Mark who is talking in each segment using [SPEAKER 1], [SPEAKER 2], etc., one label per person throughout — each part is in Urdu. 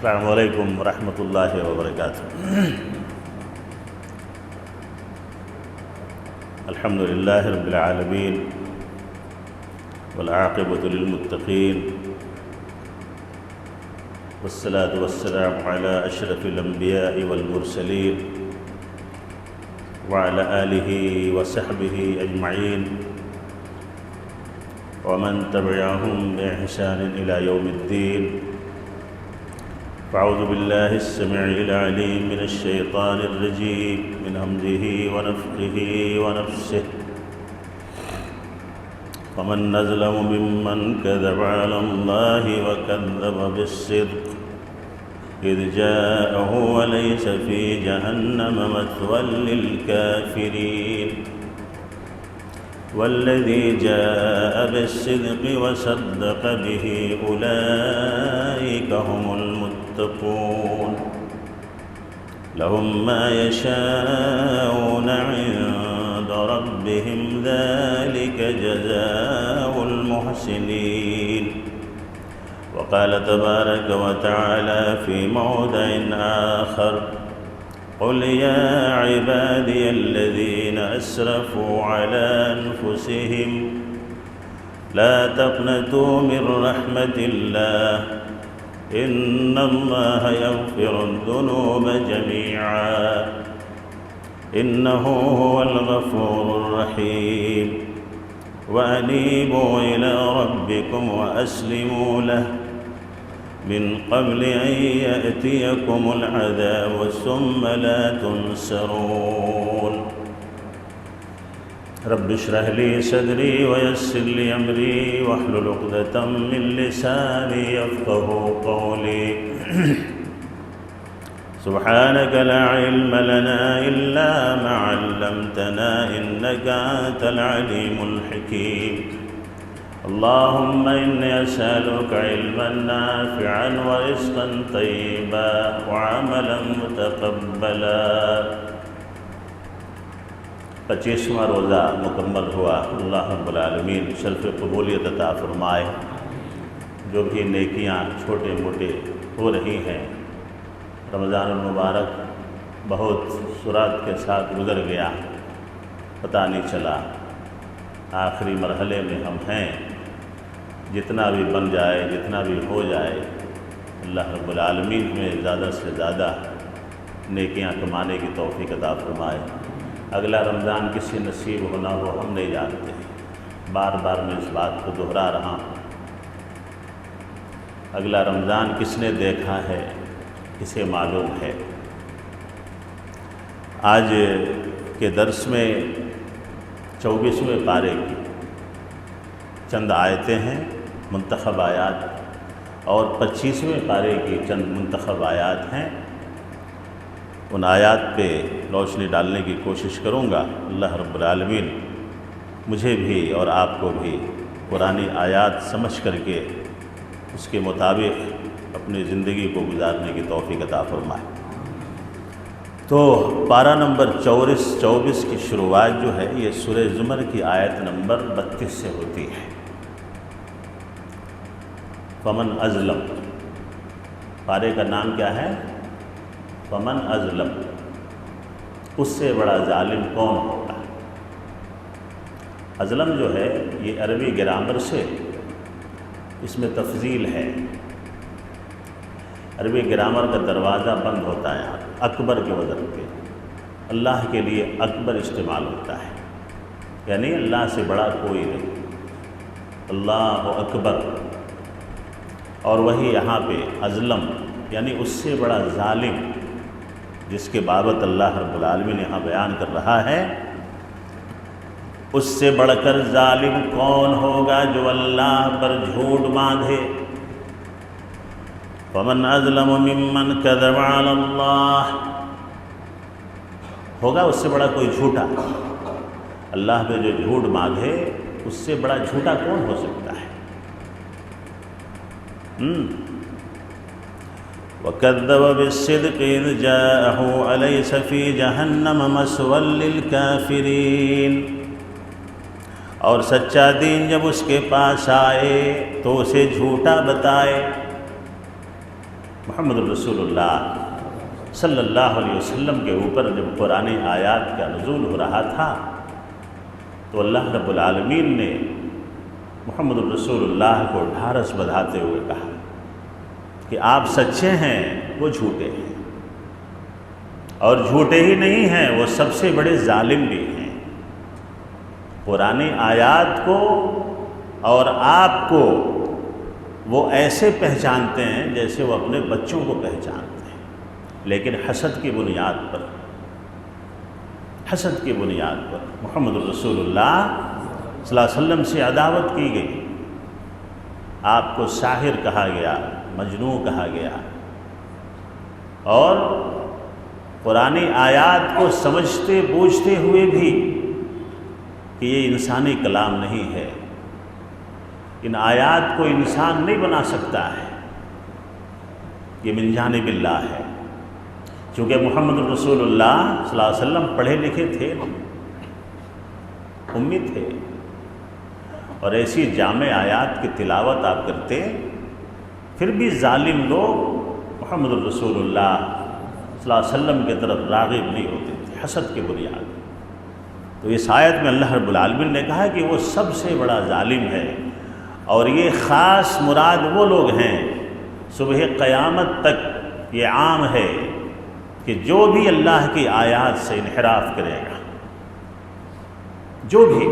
[SPEAKER 1] السلام علیکم ورحمۃ اللہ وبرکاتہ۔ الحمد للہ رب العالمین والعاقبۃ للمتقین والصلاة والسلام علی اشرف الانبیاء والمرسلین وعلی آلہ وصحبہ اجمعین ومن تبعهم بإحسان إلى يوم الدين۔ فأعوذ بالله السميع العليم من الشيطان الرجيم من همزه ونفخه ونفسه۔ ومن أظلم ممن كذب على الله وكذب بالصدق إذ جاءه وليس في جهنم مثوى للكافرين والذي جاء بالصدق وصدق به أولئك هم المتقون لهم ما يشاءون عند ربهم ذلك جزاء المحسنين۔ وقال تبارك وتعالى في موضع آخر: قل يا عبادي الذين أسرفوا على أنفسهم لا تقنطوا من رحمة الله إن الله يغفر الذنوب جميعا إنه هو الغفور الرحيم وأنيبوا إلى ربكم وأسلموا له من قبل أن يأتيكم العذاب ثم لا تنصرون۔ رب اشرح لي صدري ويسر لي أمري واحلل عقدة من لساني يفقهوا قولي۔ سبحانك لا علم لنا إلا ما علمتنا إنك أنت العليم الحكيم۔ اللهم إني أسألك علما نافعا ورزقا طيبا وعملا متقبلا۔ 25واں روزہ مکمل ہوا۔ اللہ رب العالمین شرف قبولیت عطا فرمائے۔ جو بھی نیکیاں چھوٹے موٹے ہو رہی ہیں، رمضان المبارک بہت سرعت کے ساتھ گزر گیا، پتہ نہیں چلا۔ آخری مرحلے میں ہم ہیں۔ جتنا بھی بن جائے، جتنا بھی ہو جائے، اللہ رب العالمین ہمیں زیادہ سے زیادہ نیکیاں کمانے کی توفیق عطا فرمائے۔ اگلا رمضان کسی نصیب ہونا ہو ہم نہیں جانتے، بار بار میں اس بات کو دہرا رہا ہوں۔ اگلا رمضان کس نے دیکھا ہے، کسے معلوم ہے۔ آج کے درس میں 24ویں پارے کی چند آیتیں ہیں، منتخب آیات، اور 25ویں پارے کی چند منتخب آیات ہیں۔ ان آیات پہ روشنی ڈالنے کی کوشش کروں گا۔ اللہ رب العالمین مجھے بھی اور آپ کو بھی قرآنی آیات سمجھ کر کے اس کے مطابق اپنی زندگی کو گزارنے کی توفیق عطا فرمائے۔ تو پارہ نمبر 24 کی شروعات جو ہے یہ سورہ زمر کی آیت نمبر 32 سے ہوتی ہے۔ فمن ازلم، پارے کا نام کیا ہے؟ فمن ازلم، اس سے بڑا ظالم کون ہوگا؟ ازلم جو ہے یہ عربی گرامر سے اس میں تفضیل ہے۔ عربی گرامر کا دروازہ بند ہوتا ہے اکبر کے وزن پہ۔ اللہ کے لیے اکبر استعمال ہوتا ہے، یعنی اللہ سے بڑا کوئی نہیں، اللہ اکبر۔ اور وہی یہاں پہ ازلم یعنی اس سے بڑا ظالم، جس کے بابت اللہ رب العالمین یہاں بیان کر رہا ہے، اس سے بڑھ کر ظالم کون ہوگا جو اللہ پر جھوٹ باندھے۔ فمن اظلم ممن کذب علی اللہ، ہوگا اس سے بڑا کوئی جھوٹا؟ اللہ پہ جو جھوٹ باندھے اس سے بڑا جھوٹا کون ہو سکتا ہے؟ وَكَذَّبَ بِالصِّدْقِ إِذْ جَاءَهُ أَلَيْسَ فِي جَهَنَّمَ مَثْوًى لِلْكَافِرِينَ۔ اور سچا دین جب اس کے پاس آئے تو اسے جھوٹا بتائے۔ محمد الرسول اللہ صلی اللہ علیہ وسلم کے اوپر جب قرآن آیات کا نزول ہو رہا تھا تو اللہ رب العالمین نے محمد الرسول اللہ کو ڈھارس بندھاتے ہوئے کہا کہ آپ سچے ہیں، وہ جھوٹے ہیں، اور جھوٹے ہی نہیں ہیں، وہ سب سے بڑے ظالم بھی ہیں۔ قرآن آیات کو اور آپ کو وہ ایسے پہچانتے ہیں جیسے وہ اپنے بچوں کو پہچانتے ہیں، لیکن حسد کی بنیاد پر، حسد کی بنیاد پر محمد الرسول اللہ صلی اللہ علیہ وسلم سے عداوت کی گئی، آپ کو ساحر کہا گیا، مجنون کہا گیا، اور قرآن آیات کو سمجھتے بوجھتے ہوئے بھی کہ یہ انسانی کلام نہیں ہے، ان آیات کو انسان نہیں بنا سکتا ہے، یہ من جانب اللہ ہے۔ چونکہ محمد الرسول اللہ صلی اللہ علیہ وسلم پڑھے لکھے تھے، امی تھے، اور ایسی جامع آیات کی تلاوت آپ کرتے، پھر بھی ظالم لوگ محمد الرسول اللہ صلی اللہ علیہ وسلم کی طرف راغب نہیں ہوتے تھے، حسد کی بنیاد۔ تو اس آیت میں اللہ رب العالمین نے کہا کہ وہ سب سے بڑا ظالم ہے، اور یہ خاص مراد وہ لوگ ہیں، صبح قیامت تک یہ عام ہے کہ جو بھی اللہ کی آیات سے انحراف کرے گا، جو بھی،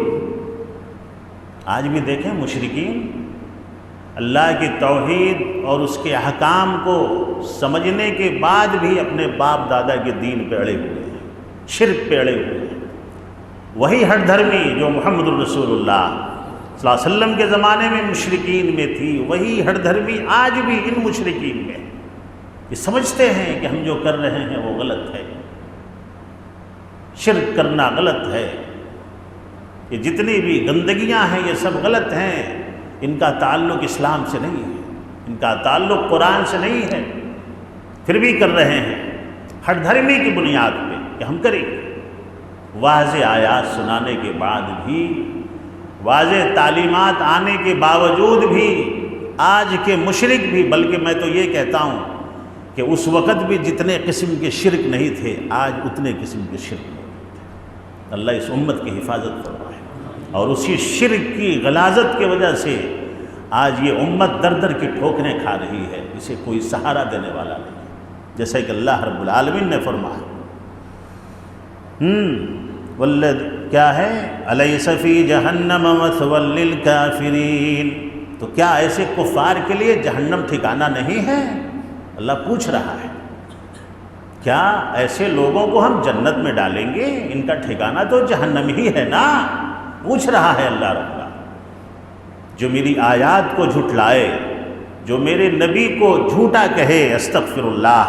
[SPEAKER 1] آج بھی دیکھیں مشرکین اللہ کی توحید اور اس کے احکام کو سمجھنے کے بعد بھی اپنے باپ دادا کے دین پہ اڑے ہوئے ہیں، شرک پہ اڑے ہوئے ہیں۔ وہی ہر دھرمی جو محمد الرسول اللہ صلی اللہ علیہ وسلم کے زمانے میں مشرکین میں تھی، وہی ہر دھرمی آج بھی ان مشرکین میں، یہ سمجھتے ہیں کہ ہم جو کر رہے ہیں وہ غلط ہے، شرک کرنا غلط ہے، یہ جتنی بھی گندگیاں ہیں یہ سب غلط ہیں، ان کا تعلق اسلام سے نہیں ہے، ان کا تعلق قرآن سے نہیں ہے، پھر بھی کر رہے ہیں ہر دھرمی کی بنیاد پہ کہ ہم کریں گے۔ واضح آیات سنانے کے بعد بھی، واضح تعلیمات آنے کے باوجود بھی آج کے مشرک بھی، بلکہ میں تو یہ کہتا ہوں کہ اس وقت بھی جتنے قسم کے شرک نہیں تھے، آج اتنے قسم کے شرک نہیں تھے۔ اللہ اس امت کی حفاظت فرمائے، اور اسی شرک کی غلاظت کی وجہ سے آج یہ امت در در کی ٹھوکریں کھا رہی ہے، اسے کوئی سہارا دینے والا نہیں، جیسا کہ اللہ رب العالمین نے فرمایا۔ کیا ہے؟ الیس فی جہنم مثوی للکافرین، تو کیا ایسے کفار کے لیے جہنم ٹھکانہ نہیں ہے؟ اللہ پوچھ رہا ہے، کیا ایسے لوگوں کو ہم جنت میں ڈالیں گے؟ ان کا ٹھکانہ تو جہنم ہی ہے نا، پوچھ رہا ہے اللہ رب العالمین۔ جو میری آیات کو جھٹلائے، جو میرے نبی کو جھوٹا کہے، استغفر اللہ،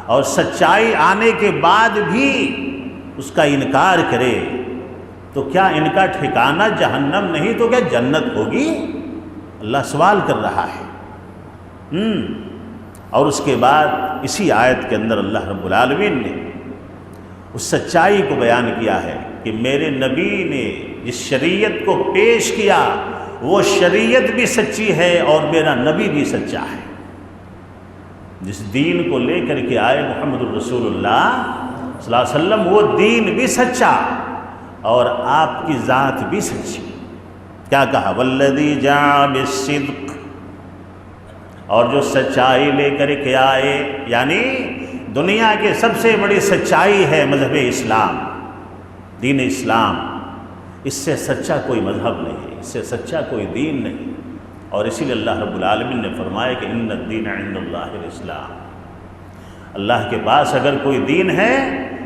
[SPEAKER 1] اور سچائی آنے کے بعد بھی اس کا انکار کرے، تو کیا ان کا ٹھکانہ جہنم نہیں تو کیا جنت ہوگی؟ اللہ سوال کر رہا ہے۔ اور اس کے بعد اسی آیت کے اندر اللہ رب العالمین نے اس سچائی کو بیان کیا ہے کہ میرے نبی نے جس شریعت کو پیش کیا وہ شریعت بھی سچی ہے اور میرا نبی بھی سچا ہے۔ جس دین کو لے کر کے آئے محمد الرسول اللہ صلی اللہ علیہ وسلم، وہ دین بھی سچا اور آپ کی ذات بھی سچی۔ کیا کہا؟ والذی جاء بالصدق، اور جو سچائی لے کر کے آئے، یعنی دنیا کی سب سے بڑی سچائی ہے مذہب اسلام، دین اسلام، اس سے سچا کوئی مذہب نہیں، اس سے سچا کوئی دین نہیں۔ اور اسی لیے اللہ رب العالمین نے فرمایا کہ ان الدین عند اللہ الاسلام، اللہ کے پاس اگر کوئی دین ہے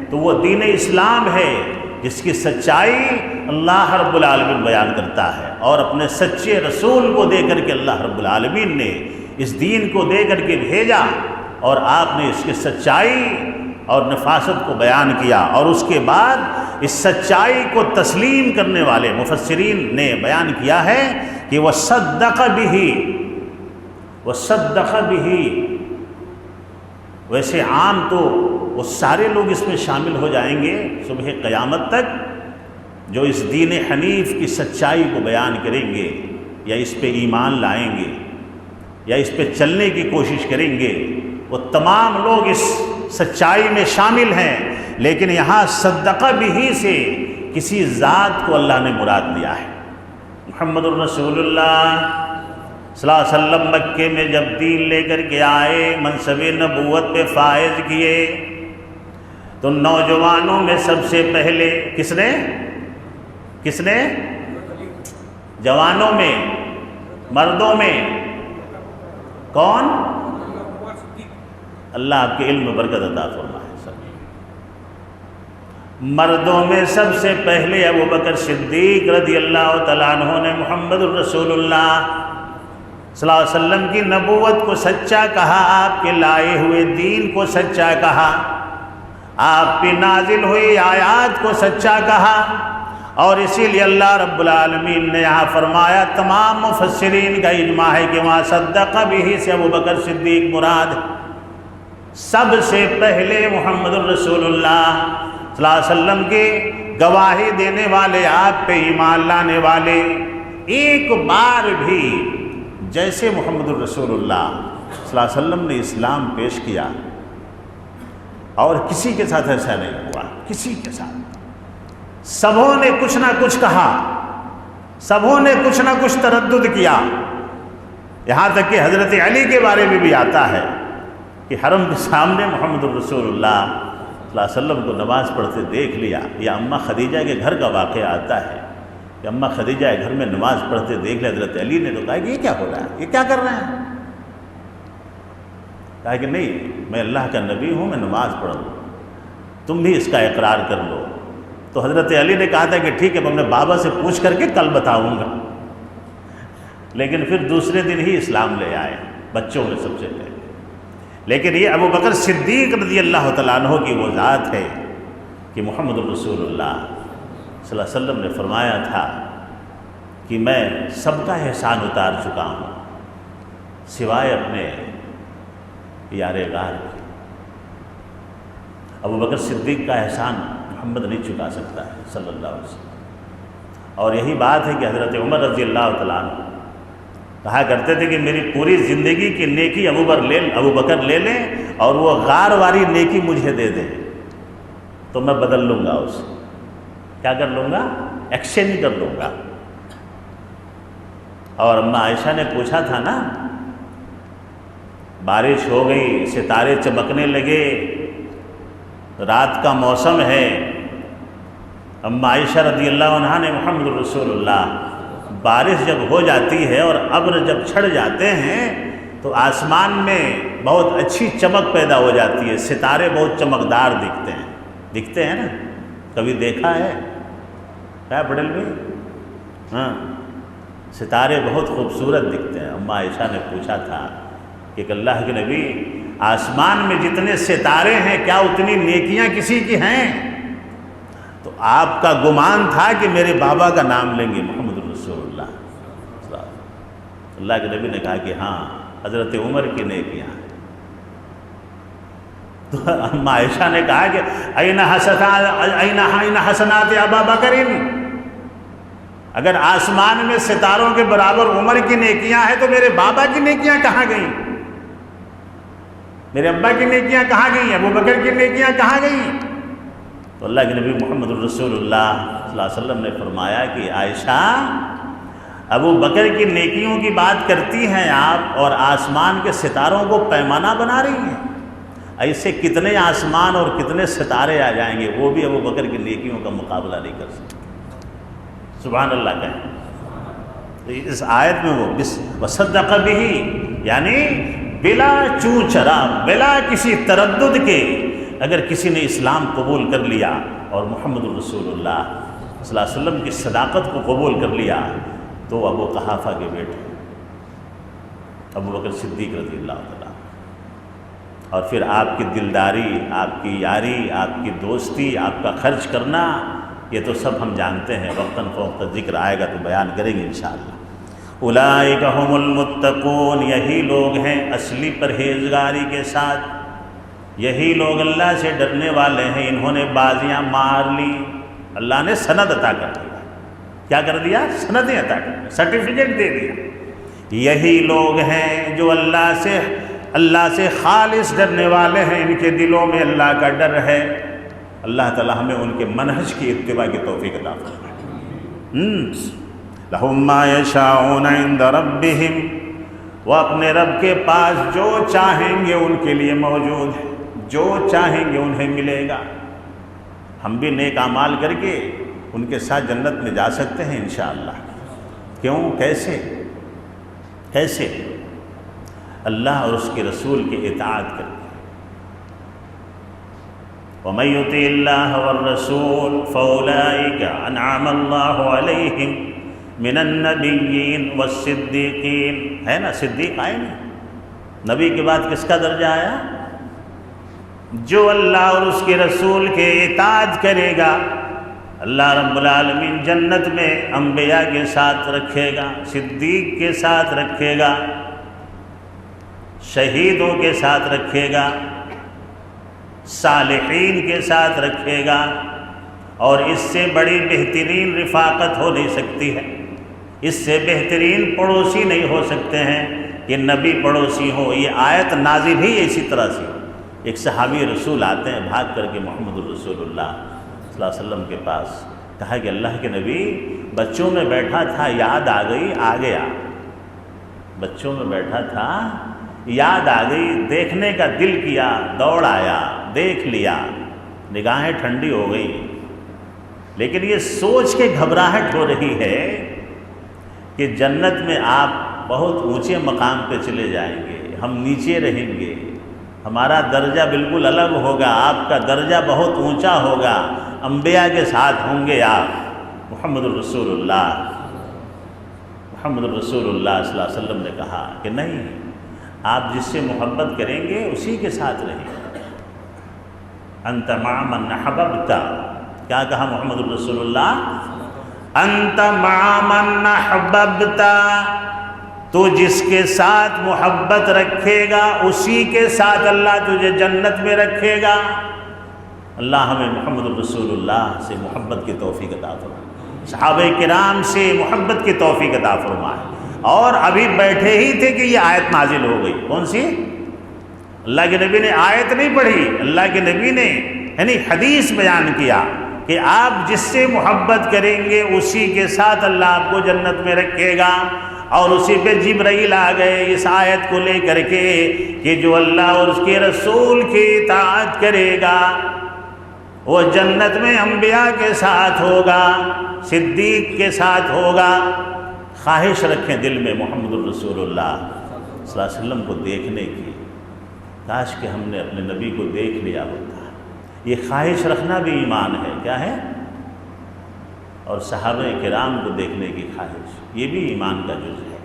[SPEAKER 1] تو وہ دین اسلام ہے، جس کی سچائی اللہ رب العالمین بیان کرتا ہے، اور اپنے سچے رسول کو دے کر کے اللہ رب العالمین نے اس دین کو دے کر کے بھیجا، اور آپ نے اس کی سچائی اور نفاست کو بیان کیا، اور اس کے بعد اس سچائی کو تسلیم کرنے والے مفسرین نے بیان کیا ہے کہ وَصَدَّقَ بِهِ، وَصَدَّقَ بِهِ، ویسے عام تو وہ سارے لوگ اس میں شامل ہو جائیں گے صبح قیامت تک، جو اس دین حنیف کی سچائی کو بیان کریں گے، یا اس پہ ایمان لائیں گے، یا اس پہ چلنے کی کوشش کریں گے، وہ تمام لوگ اس سچائی میں شامل ہیں، لیکن یہاں صدقہ بھی سے کسی ذات کو اللہ نے مراد لیا ہے۔ محمد الرسول اللہ صلی اللہ علیہ وسلم مکے میں جب دین لے کر کے آئے، منصب نبوت پہ فائز کیے، تو نوجوانوں میں سب سے پہلے کس نے جوانوں میں، مردوں میں کون؟ اللہ آپ کے علم میں برکت عطا فرمائے۔ مردوں میں سب سے پہلے ابوبکر صدیق رضی اللہ تعالیٰ عنہ نے محمد الرسول اللہ صلی اللہ علیہ وسلم کی نبوت کو سچا کہا، آپ کے لائے ہوئے دین کو سچا کہا، آپ پہ نازل ہوئی آیات کو سچا کہا، اور اسی لیے اللہ رب العالمین نے یہاں فرمایا، تمام مفسرین کا اجماع ہے کہ وہاں صدقہ بھی سے ابوبکر صدیق مراد۔ سب سے پہلے محمد الرسول اللہ صلی اللہ علیہ وسلم کے گواہی دینے والے، آپ پہ ایمان لانے والے، ایک بار بھی جیسے محمد الرسول اللہ صلی اللہ علیہ وسلم نے اسلام پیش کیا اور کسی کے ساتھ ایسا نہیں ہوا، کسی کے ساتھ سبوں نے کچھ نہ کچھ کہا، سبوں نے کچھ نہ کچھ تردد کیا، یہاں تک کہ حضرت علی کے بارے میں بھی آتا ہے کہ حرم کے سامنے محمد الرسول اللہ صلی اللہ علیہ وسلم کو نماز پڑھتے دیکھ لیا۔ یہ اماں خدیجہ کے گھر کا واقعہ آتا ہے کہ اماں خدیجہ کے گھر میں نماز پڑھتے دیکھ لیا، حضرت علی نے تو کہا کہ یہ کیا ہو رہا ہے، یہ کیا کر رہے ہیں؟ کہا کہ نہیں، میں اللہ کا نبی ہوں، میں نماز پڑھ لوں، تم بھی اس کا اقرار کر لو۔ تو حضرت علی نے کہا تھا کہ ٹھیک ہے، میں اپنے بابا سے پوچھ کر کے کل بتاؤں گا، لیکن پھر دوسرے دن ہی اسلام لے آئے بچوں میں سب سے پہلے۔ لیکن یہ ابوبکر صدیق رضی اللہ تعالیٰ عنہ کی وہ ذات ہے کہ محمد الرسول اللہ صلی اللہ علیہ وسلم نے فرمایا تھا کہ میں سب کا احسان اتار چکا ہوں سوائے اپنے یار غار کے۔ ابوبکر صدیق کا احسان محمد نہیں چکا سکتا ہے صلی اللہ علیہ وسلم۔ اور یہی بات ہے کہ حضرت عمر رضی اللہ تعالیٰ عنہ کہا کرتے تھے کہ میری پوری زندگی کی نیکی ابوبکر لے لیں اور وہ غار والی نیکی مجھے دے دیں تو میں بدل لوں گا، اسے کیا کر لوں گا؟ ایکسچینج کر لوں گا۔ اور اماں عائشہ نے پوچھا تھا نا، بارش ہو گئی، ستارے چمکنے لگے، رات کا موسم ہے، اماں عائشہ رضی اللہ عنہا نے محمد الرسول اللہ بارش جب ہو جاتی ہے اور ابر جب چھڑ جاتے ہیں تو آسمان میں بہت اچھی چمک پیدا ہو جاتی ہے، ستارے بہت چمکدار دکھتے ہیں نا، کبھی دیکھا ہے کیا پٹیل بھائی؟ ہاں، ستارے بہت خوبصورت دکھتے ہیں۔ اماں عائشہ نے پوچھا تھا کہ اللہ کے نبی، آسمان میں جتنے ستارے ہیں کیا اتنی نیکیاں کسی کی ہیں؟ تو آپ کا گمان تھا کہ میرے بابا کا نام لیں گے محمد الرسول اللہ۔ اللہ کے نبی نے کہا کہ ہاں، حضرت عمر کی نیکیاں۔ تو اماں عائشہ نے کہا کہ این حسنات ابا بکر، اگر آسمان میں ستاروں کے برابر عمر کی نیکیاں ہیں تو میرے بابا کی نیکیاں کہاں گئیں؟ میرے ابا کی نیکیاں کہاں گئیں؟ ابو بکر کی نیکیاں کہاں گئیں؟ تو اللہ کے نبی محمد الرسول اللہ صلی اللہ علیہ وسلم نے فرمایا کہ عائشہ، ابو بکر کی نیکیوں کی بات کرتی ہیں آپ اور آسمان کے ستاروں کو پیمانہ بنا رہی ہیں۔ ایسے کتنے آسمان اور کتنے ستارے آ جائیں گے، وہ بھی ابو بکر کی نیکیوں کا مقابلہ نہیں کر سکتے۔ سبحان اللہ کہیں۔ اس آیت میں وہ وصدق بہ، یعنی بلا چوں چرا، بلا کسی تردد کے اگر کسی نے اسلام قبول کر لیا اور محمد الرسول اللہ صلی اللہ علیہ وسلم کی صداقت کو قبول کر لیا تو ابو قحافہ کے بیٹے ابو بکر صدیق رضی اللہ تعالیٰ، اور پھر آپ کی دلداری، آپ کی یاری، آپ کی دوستی، آپ کا خرچ کرنا، یہ تو سب ہم جانتے ہیں، وقتاً فوقتاً ذکر آئے گا تو بیان کریں گے انشاءاللہ۔ اولئک ھم المتقون، یہی لوگ ہیں اصلی پرہیزگاری کے ساتھ، یہی لوگ اللہ سے ڈرنے والے ہیں، انہوں نے بازیاں مار لی، اللہ نے سند عطا کر دیا۔ کیا کر دیا؟ سندیں عطا کر دیا، سرٹیفکیٹ دے دیا۔ یہی لوگ ہیں جو اللہ سے اللہ سے خالص ڈرنے والے ہیں، ان کے دلوں میں اللہ کا ڈر ہے۔ اللہ تعالیٰ ہمیں ان کے منہج کی اتباع کی توفیق عطا فرمائے۔ لَهُم مَّا يَشَاءُونَ عِندَ رَبِّهِمْ، وہ اپنے رب کے پاس جو چاہیں گے ان کے لیے موجود ہے، جو چاہیں گے انہیں ملے گا۔ ہم بھی نیک اعمال کر کے ان کے ساتھ جنت میں جا سکتے ہیں انشاءاللہ۔ کیوں؟ کیسے؟ اللہ اور اس کے رسول کی اطاعت کر کے۔ وَمَن يُطِعِ اللَّهَ وَالرَّسُولَ فَأُولَٰئِكَ أَنْعَمَ اللَّهُ عَلَيْهِمْ مِنَ النَّبِيِّينَ وَالصِّدِّيقِينَ۔ ہے نا، صدیق آئے نہیں؟ نبی کے بعد کس کا درجہ آیا؟ جو اللہ اور اس کے رسول کے اطاعت کرے گا، اللہ رب العالمین جنت میں انبیاء کے ساتھ رکھے گا، صدیق کے ساتھ رکھے گا، شہیدوں کے ساتھ رکھے گا، صالحین کے ساتھ رکھے گا، اور اس سے بڑی بہترین رفاقت ہو نہیں سکتی ہے، اس سے بہترین پڑوسی نہیں ہو سکتے ہیں کہ نبی پڑوسی ہو۔ یہ آیت نازل ہی اسی طرح سے۔ ایک صحابی رسول آتے ہیں بھاگ کر کے محمد الرسول اللہ صلی اللہ علیہ وسلم کے پاس، کہا کہ اللہ کے نبی بچوں میں بیٹھا تھا، یاد آ گئی، آ گیا۔ بچوں میں بیٹھا تھا، یاد آ گئی، دیکھنے کا دل کیا، دوڑ آیا، دیکھ لیا، نگاہیں ٹھنڈی ہو گئی، لیکن یہ سوچ کے گھبراہٹ ہو رہی ہے کہ جنت میں آپ بہت اونچے مقام پہ چلے جائیں گے، ہم نیچے رہیں گے، ہمارا درجہ بالکل الگ ہوگا، آپ کا درجہ بہت اونچا ہوگا، انبیاء کے ساتھ ہوں گے آپ۔ محمد الرسول اللہ صلی اللہ علیہ وسلم نے کہا کہ نہیں، آپ جس سے محبت کریں گے اسی کے ساتھ رہیں گے۔ انت مع من احببت، کیا کہا محمد الرسول اللہ؟ انت مع من احببت، تو جس کے ساتھ محبت رکھے گا اسی کے ساتھ اللہ تجھے جنت میں رکھے گا۔ اللہ ہمیں محمد الرسول اللہ سے محبت کی توفیق عطا فرمائے، صحابہ کرام سے محبت کی توفیق عطا فرمائے۔ اور ابھی بیٹھے ہی تھے کہ یہ آیت نازل ہو گئی، کون سی؟ اللہ کے نبی نے آیت نہیں پڑھی، اللہ کے نبی نے یعنی حدیث بیان کیا کہ آپ جس سے محبت کریں گے اسی کے ساتھ اللہ آپ کو جنت میں رکھے گا۔ اور اسی پہ جبرائیل آ گئے اس آیت کو لے کر کے کہ جو اللہ اور اس کے رسول کی اطاعت کرے گا وہ جنت میں انبیاء کے ساتھ ہوگا، صدیق کے ساتھ ہوگا۔ خواہش رکھیں دل میں محمد الرسول اللہ صلی اللہ علیہ وسلم کو دیکھنے کی، کاش کہ ہم نے اپنے نبی کو دیکھ لیا ہوتا۔ یہ خواہش رکھنا بھی ایمان ہے، کیا ہے؟ اور صحابہ کرام کو دیکھنے کی خواہش، یہ بھی ایمان کا جز ہے۔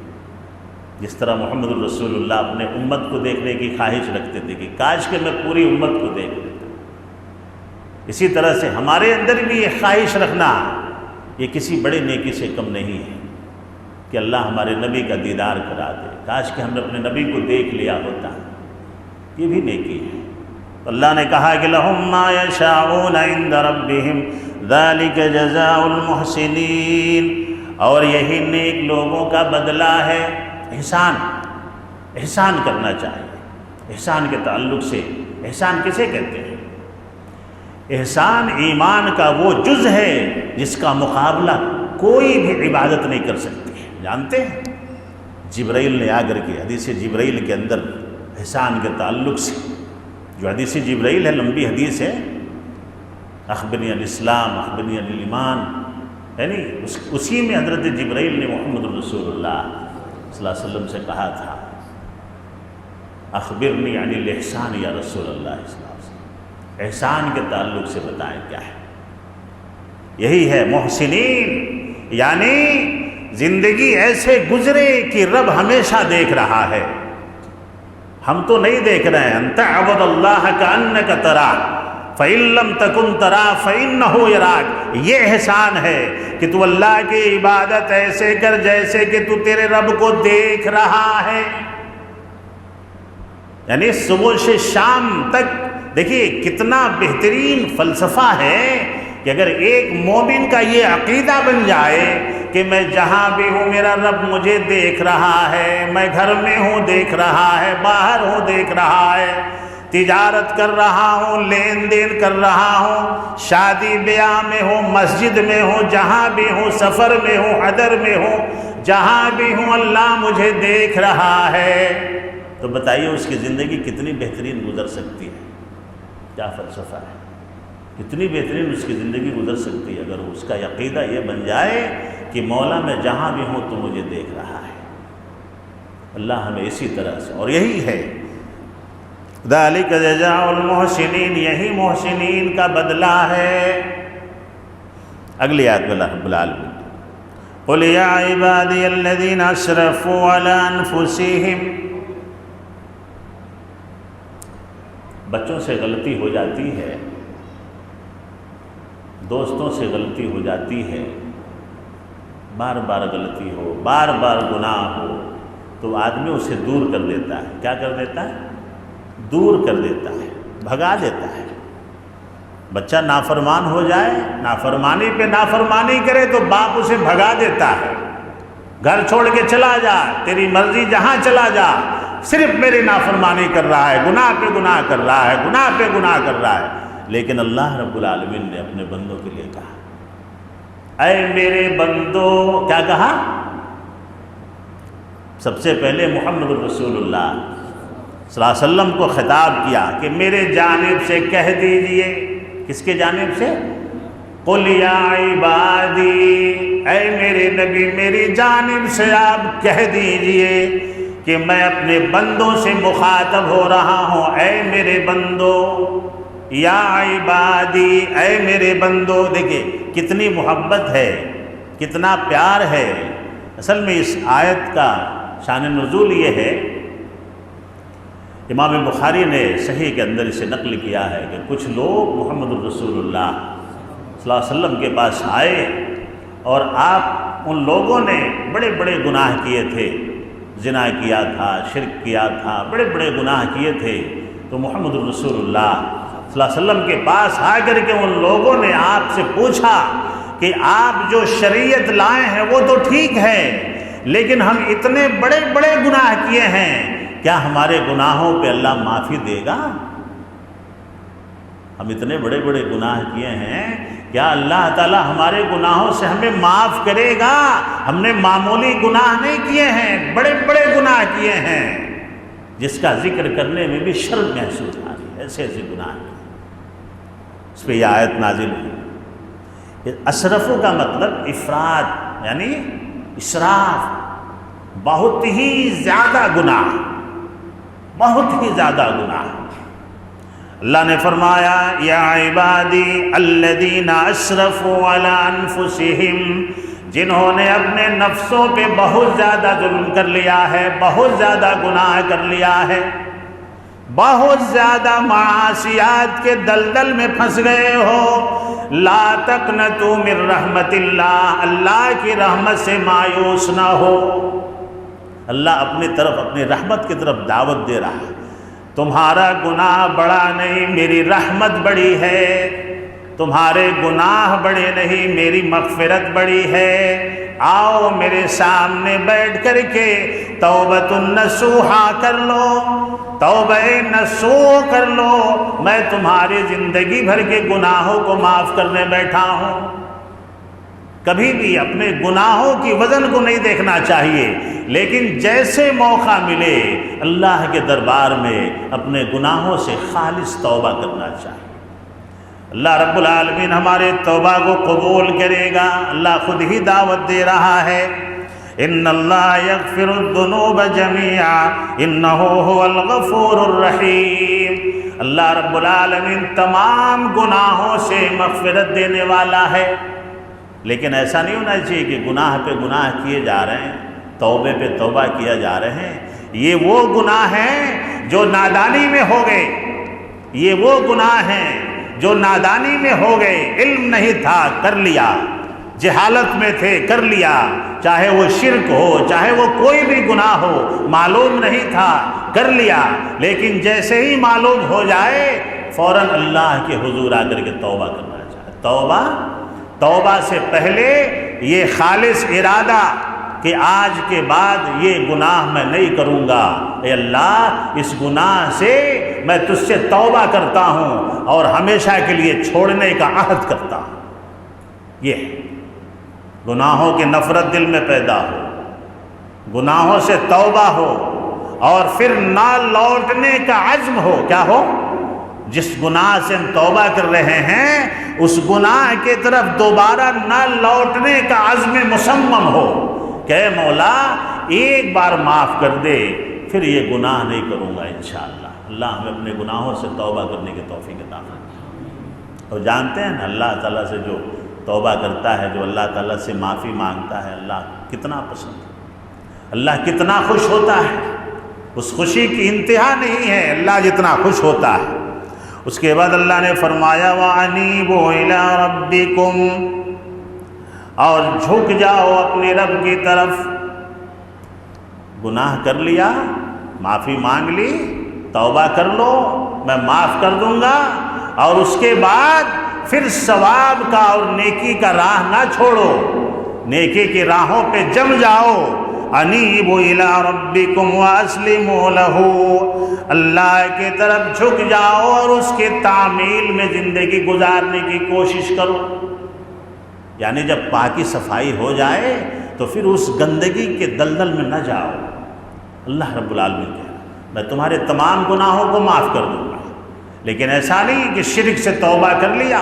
[SPEAKER 1] جس طرح محمد الرسول اللہ اپنے امت کو دیکھنے کی خواہش رکھتے تھے کہ کاش کہ میں پوری امت کو دیکھ لیتا، اسی طرح سے ہمارے اندر بھی یہ خواہش رکھنا یہ کسی بڑے نیکی سے کم نہیں ہے کہ اللہ ہمارے نبی کا دیدار کرا دے، کاش کہ ہم نے اپنے نبی کو دیکھ لیا ہوتا، یہ بھی نیکی ہے۔ اللہ نے کہا کہ لَهُم مَّا يَشَاءُونَ عِندَ رَبِّهِمْ ذَلِكَ جَزَاءُ الْمُحْسِنِينَ، اور یہی نیک لوگوں کا بدلہ ہے۔ احسان کرنا چاہیے۔ احسان کے تعلق سے، احسان کسے کہتے ہیں؟ احسان ایمان کا وہ جز ہے جس کا مقابلہ کوئی بھی عبادت نہیں کر سکتی ہے۔ جانتے ہیں جبرائیل نے آ کر کے حدیث جبرائیل کے اندر احسان کے تعلق سے، جو حدیث جبرائیل ہے لمبی حدیث ہے، اخبرنی عن الاسلام اخبرنی عن الایمان، یعنی اسی میں حضرت جبرائیل نے محمد الرسول اللہ صلی اللہ علیہ وسلم سے کہا تھا اخبرنی عن الاحسان یا رسول اللہ صلی اللہ علیہ وسلم، احسان کے تعلق سے بتائیں کیا ہے؟ یہی ہے محسنین، یعنی زندگی ایسے گزرے کہ رب ہمیشہ دیکھ رہا ہے، ہم تو نہیں دیکھ رہے ہیں۔ ان تعبد اللہ کأنک تراہ فإن لم تکن تراہ فإنہ یراک، یہ احسان ہے کہ تو اللہ کی عبادت ایسے کر جیسے کہ تو تیرے رب کو دیکھ رہا ہے۔ یعنی صبح سے شام تک دیکھیے کتنا بہترین فلسفہ ہے کہ اگر ایک مومن کا یہ عقیدہ بن جائے کہ میں جہاں بھی ہوں میرا رب مجھے دیکھ رہا ہے، میں گھر میں ہوں دیکھ رہا ہے، باہر ہوں دیکھ رہا ہے، تجارت کر رہا ہوں، لین دین کر رہا ہوں، شادی بیاہ میں ہوں، مسجد میں ہوں، جہاں بھی ہوں، سفر میں ہوں، حضر میں ہوں، جہاں بھی ہوں اللہ مجھے دیکھ رہا ہے۔ تو بتائیے اس کی زندگی کتنی بہترین گزر سکتی ہے؟ کیا فلسفہ ہے، کتنی بہترین اس کی زندگی گزر سکتی ہے اگر اس کا عقیدہ یہ بن جائے کہ مولا میں جہاں بھی ہوں تو مجھے دیکھ رہا ہے۔ اللہ ہمیں اسی طرح سے، اور یہی ہے ذالک جزاء المحسنین، یہی محسنین کا بدلہ ہے۔ اگلی آیت میں اللہ رب العالمین قل یا عبادی الذین اسرفوا علی انفسہم، بچوں سے غلطی ہو جاتی ہے، دوستوں سے غلطی ہو جاتی ہے، بار بار غلطی ہو، بار بار گناہ ہو تو آدمی اسے دور کر دیتا ہے۔ کیا کر دیتا ہے؟ دور کر دیتا ہے، بھگا دیتا ہے۔ بچہ نافرمان ہو جائے، نافرمانی پہ نافرمانی کرے تو باپ اسے بھگا دیتا ہے، گھر چھوڑ کے چلا جا، تیری مرضی جہاں چلا جا، صرف میری نافرمانی کر رہا ہے، گناہ پہ گناہ کر رہا ہے، گناہ پہ گناہ کر رہا ہے۔ لیکن اللہ رب العالمین نے اپنے بندوں کے لیے کہا، اے میرے بندو، کیا کہا؟ سب سے پہلے محمد رسول اللہ صلی اللہ علیہ وسلم کو خطاب کیا کہ میرے جانب سے کہہ دیجئے، کس کے جانب سے؟ قل یا عبادی، اے میرے نبی میری جانب سے آپ کہہ دیجئے کہ میں اپنے بندوں سے مخاطب ہو رہا ہوں، اے میرے بندو، یا عبادی، اے میرے بندو۔ دیکھیں کتنی محبت ہے، کتنا پیار ہے۔ اصل میں اس آیت کا شان نزول یہ ہے، امام بخاری نے صحیح کے اندر اسے نقل کیا ہے کہ کچھ لوگ محمد الرسول اللہ صلی اللہ علیہ وسلم کے پاس آئے اور آپ ان لوگوں نے بڑے بڑے گناہ کیے تھے، زنا کیا تھا، شرک کیا تھا، بڑے بڑے گناہ کیے تھے، تو محمد الرسول اللہ صلی اللہ علیہ وسلم کے پاس آ کر کے ان لوگوں نے آپ سے پوچھا کہ آپ جو شریعت لائے ہیں وہ تو ٹھیک ہے، لیکن ہم اتنے بڑے بڑے گناہ کیے ہیں، کیا ہمارے گناہوں پہ اللہ معافی دے گا؟ ہم اتنے بڑے بڑے گناہ کیے ہیں، کیا اللہ تعالیٰ ہمارے گناہوں سے ہمیں معاف کرے گا؟ ہم نے معمولی گناہ نہیں کیے ہیں، بڑے بڑے گناہ کیے ہیں جس کا ذکر کرنے میں بھی شرم محسوس آ رہی ہے، ایسے ایسے گناہ کیے۔ اس پہ یہ آیت نازل ہوئی۔ اسرفو کا مطلب افراد، یعنی اسراف، بہت ہی زیادہ گناہ، بہت ہی زیادہ گناہ۔ اللہ نے فرمایا یا عبادی الذین اسرفوا علی انفسہم، جنہوں نے اپنے نفسوں پہ بہت زیادہ ظلم کر لیا ہے، بہت زیادہ گناہ کر لیا ہے، بہت زیادہ معاصیات کے دلدل میں پھنس گئے ہو، لا تقنطوا من رحمت اللہ، اللہ کی رحمت سے مایوس نہ ہو۔ اللہ اپنی طرف، اپنی رحمت کی طرف دعوت دے رہا ہے، تمہارا گناہ بڑا نہیں، میری رحمت بڑی ہے، تمہارے گناہ بڑے نہیں، میری مغفرت بڑی ہے، آؤ میرے سامنے بیٹھ کر کے توبۃ النصوحہ کر لو، توبہ نصوح کر لو، میں تمہاری زندگی بھر کے گناہوں کو معاف کرنے بیٹھا ہوں۔ کبھی بھی اپنے گناہوں کی وزن کو نہیں دیکھنا چاہیے، لیکن جیسے موقع ملے اللہ کے دربار میں اپنے گناہوں سے خالص توبہ کرنا چاہیے۔ اللہ رب العالمین ہمارے توبہ کو قبول کرے گا۔ اللہ خود ہی دعوت دے رہا ہے، ان اللہ یغفر الذنوب جميعا انہ هو الغفور الرحیم۔ اللہ رب العالمین تمام گناہوں سے مغفرت دینے والا ہے، لیکن ایسا نہیں ہونا چاہیے کہ گناہ پہ گناہ کیے جا رہے ہیں، توبے پہ توبہ کیا جا رہے ہیں۔ یہ وہ گناہ ہیں جو نادانی میں ہو گئے، یہ وہ گناہ ہیں جو نادانی میں ہو گئے، علم نہیں تھا کر لیا، جہالت میں تھے کر لیا، چاہے وہ شرک ہو، چاہے وہ کوئی بھی گناہ ہو، معلوم نہیں تھا کر لیا، لیکن جیسے ہی معلوم ہو جائے فوراً اللہ کے حضور آ کر کے توبہ کرنا چاہے۔ توبہ سے پہلے یہ خالص ارادہ کہ آج کے بعد یہ گناہ میں نہیں کروں گا، اے اللہ اس گناہ سے میں تجھ سے توبہ کرتا ہوں اور ہمیشہ کے لیے چھوڑنے کا عہد کرتا ہوں۔ یہ گناہوں کی نفرت دل میں پیدا ہو، گناہوں سے توبہ ہو اور پھر نہ لوٹنے کا عزم ہو۔ کیا ہو؟ جس گناہ سے ہم توبہ کر رہے ہیں اس گناہ کی طرف دوبارہ نہ لوٹنے کا عزم مصمم ہو کہ اے مولا ایک بار معاف کر دے، پھر یہ گناہ نہیں کروں گا انشاءاللہ۔ اللہ ہمیں اپنے گناہوں سے توبہ کرنے کی توفیق عطا فرمائے۔ اور جانتے ہیں نا اللہ تعالیٰ سے جو توبہ کرتا ہے، جو اللہ تعالیٰ سے معافی مانگتا ہے، اللہ کتنا پسند ہے، اللہ کتنا خوش ہوتا ہے۔ اس خوشی کی انتہا نہیں ہے اللہ جتنا خوش ہوتا ہے۔ اس کے بعد اللہ نے فرمایا وَأَنِيبُوا إِلَىٰ رَبِّكُمْ، اور جھک جاؤ اپنے رب کی طرف۔ گناہ کر لیا، معافی مانگ لی، توبہ کر لو، میں معاف کر دوں گا، اور اس کے بعد پھر ثواب کا اور نیکی کا راہ نہ چھوڑو، نیکی کی راہوں پہ جم جاؤ۔ انیبوا الی ربکم واسلموا لہ، اللہ کی طرف جھک جاؤ اور اس کے تعمیل میں زندگی گزارنے کی کوشش کرو۔ یعنی جب پاکی صفائی ہو جائے تو پھر اس گندگی کے دلدل میں نہ جاؤ۔ اللہ رب العالمین کہہ رہا ہے میں تمہارے تمام گناہوں کو معاف کر دوں گا، لیکن ایسا نہیں کہ شرک سے توبہ کر لیا،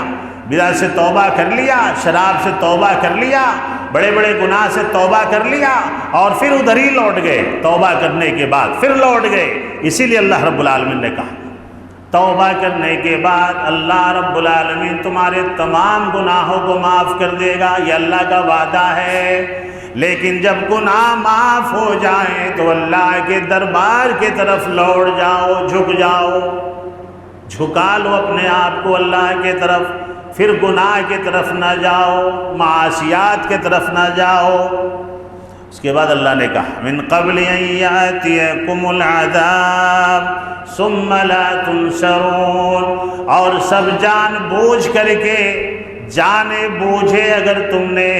[SPEAKER 1] بدعت سے توبہ کر لیا، شراب سے توبہ کر لیا، بڑے بڑے گناہ سے توبہ کر لیا اور پھر ادھر ہی لوٹ گئے، توبہ کرنے کے بعد پھر لوٹ گئے۔ اسی لیے اللہ رب العالمین نے کہا توبہ کرنے کے بعد اللہ رب العالمین تمہارے تمام گناہوں کو معاف کر دے گا، یہ اللہ کا وعدہ ہے۔ لیکن جب گناہ معاف ہو جائیں تو اللہ کے دربار کی طرف لوٹ جاؤ، جھک جاؤ، جھکا لو اپنے آپ کو اللہ کی طرف، پھر گناہ کی طرف نہ جاؤ، معاشیات کی طرف نہ جاؤ۔ اس کے بعد اللہ نے کہا من قبل ان یاتیکم العذاب ثم لا تنصرون، اور سب جان بوجھ کر کے، جانے بوجھے اگر تم نے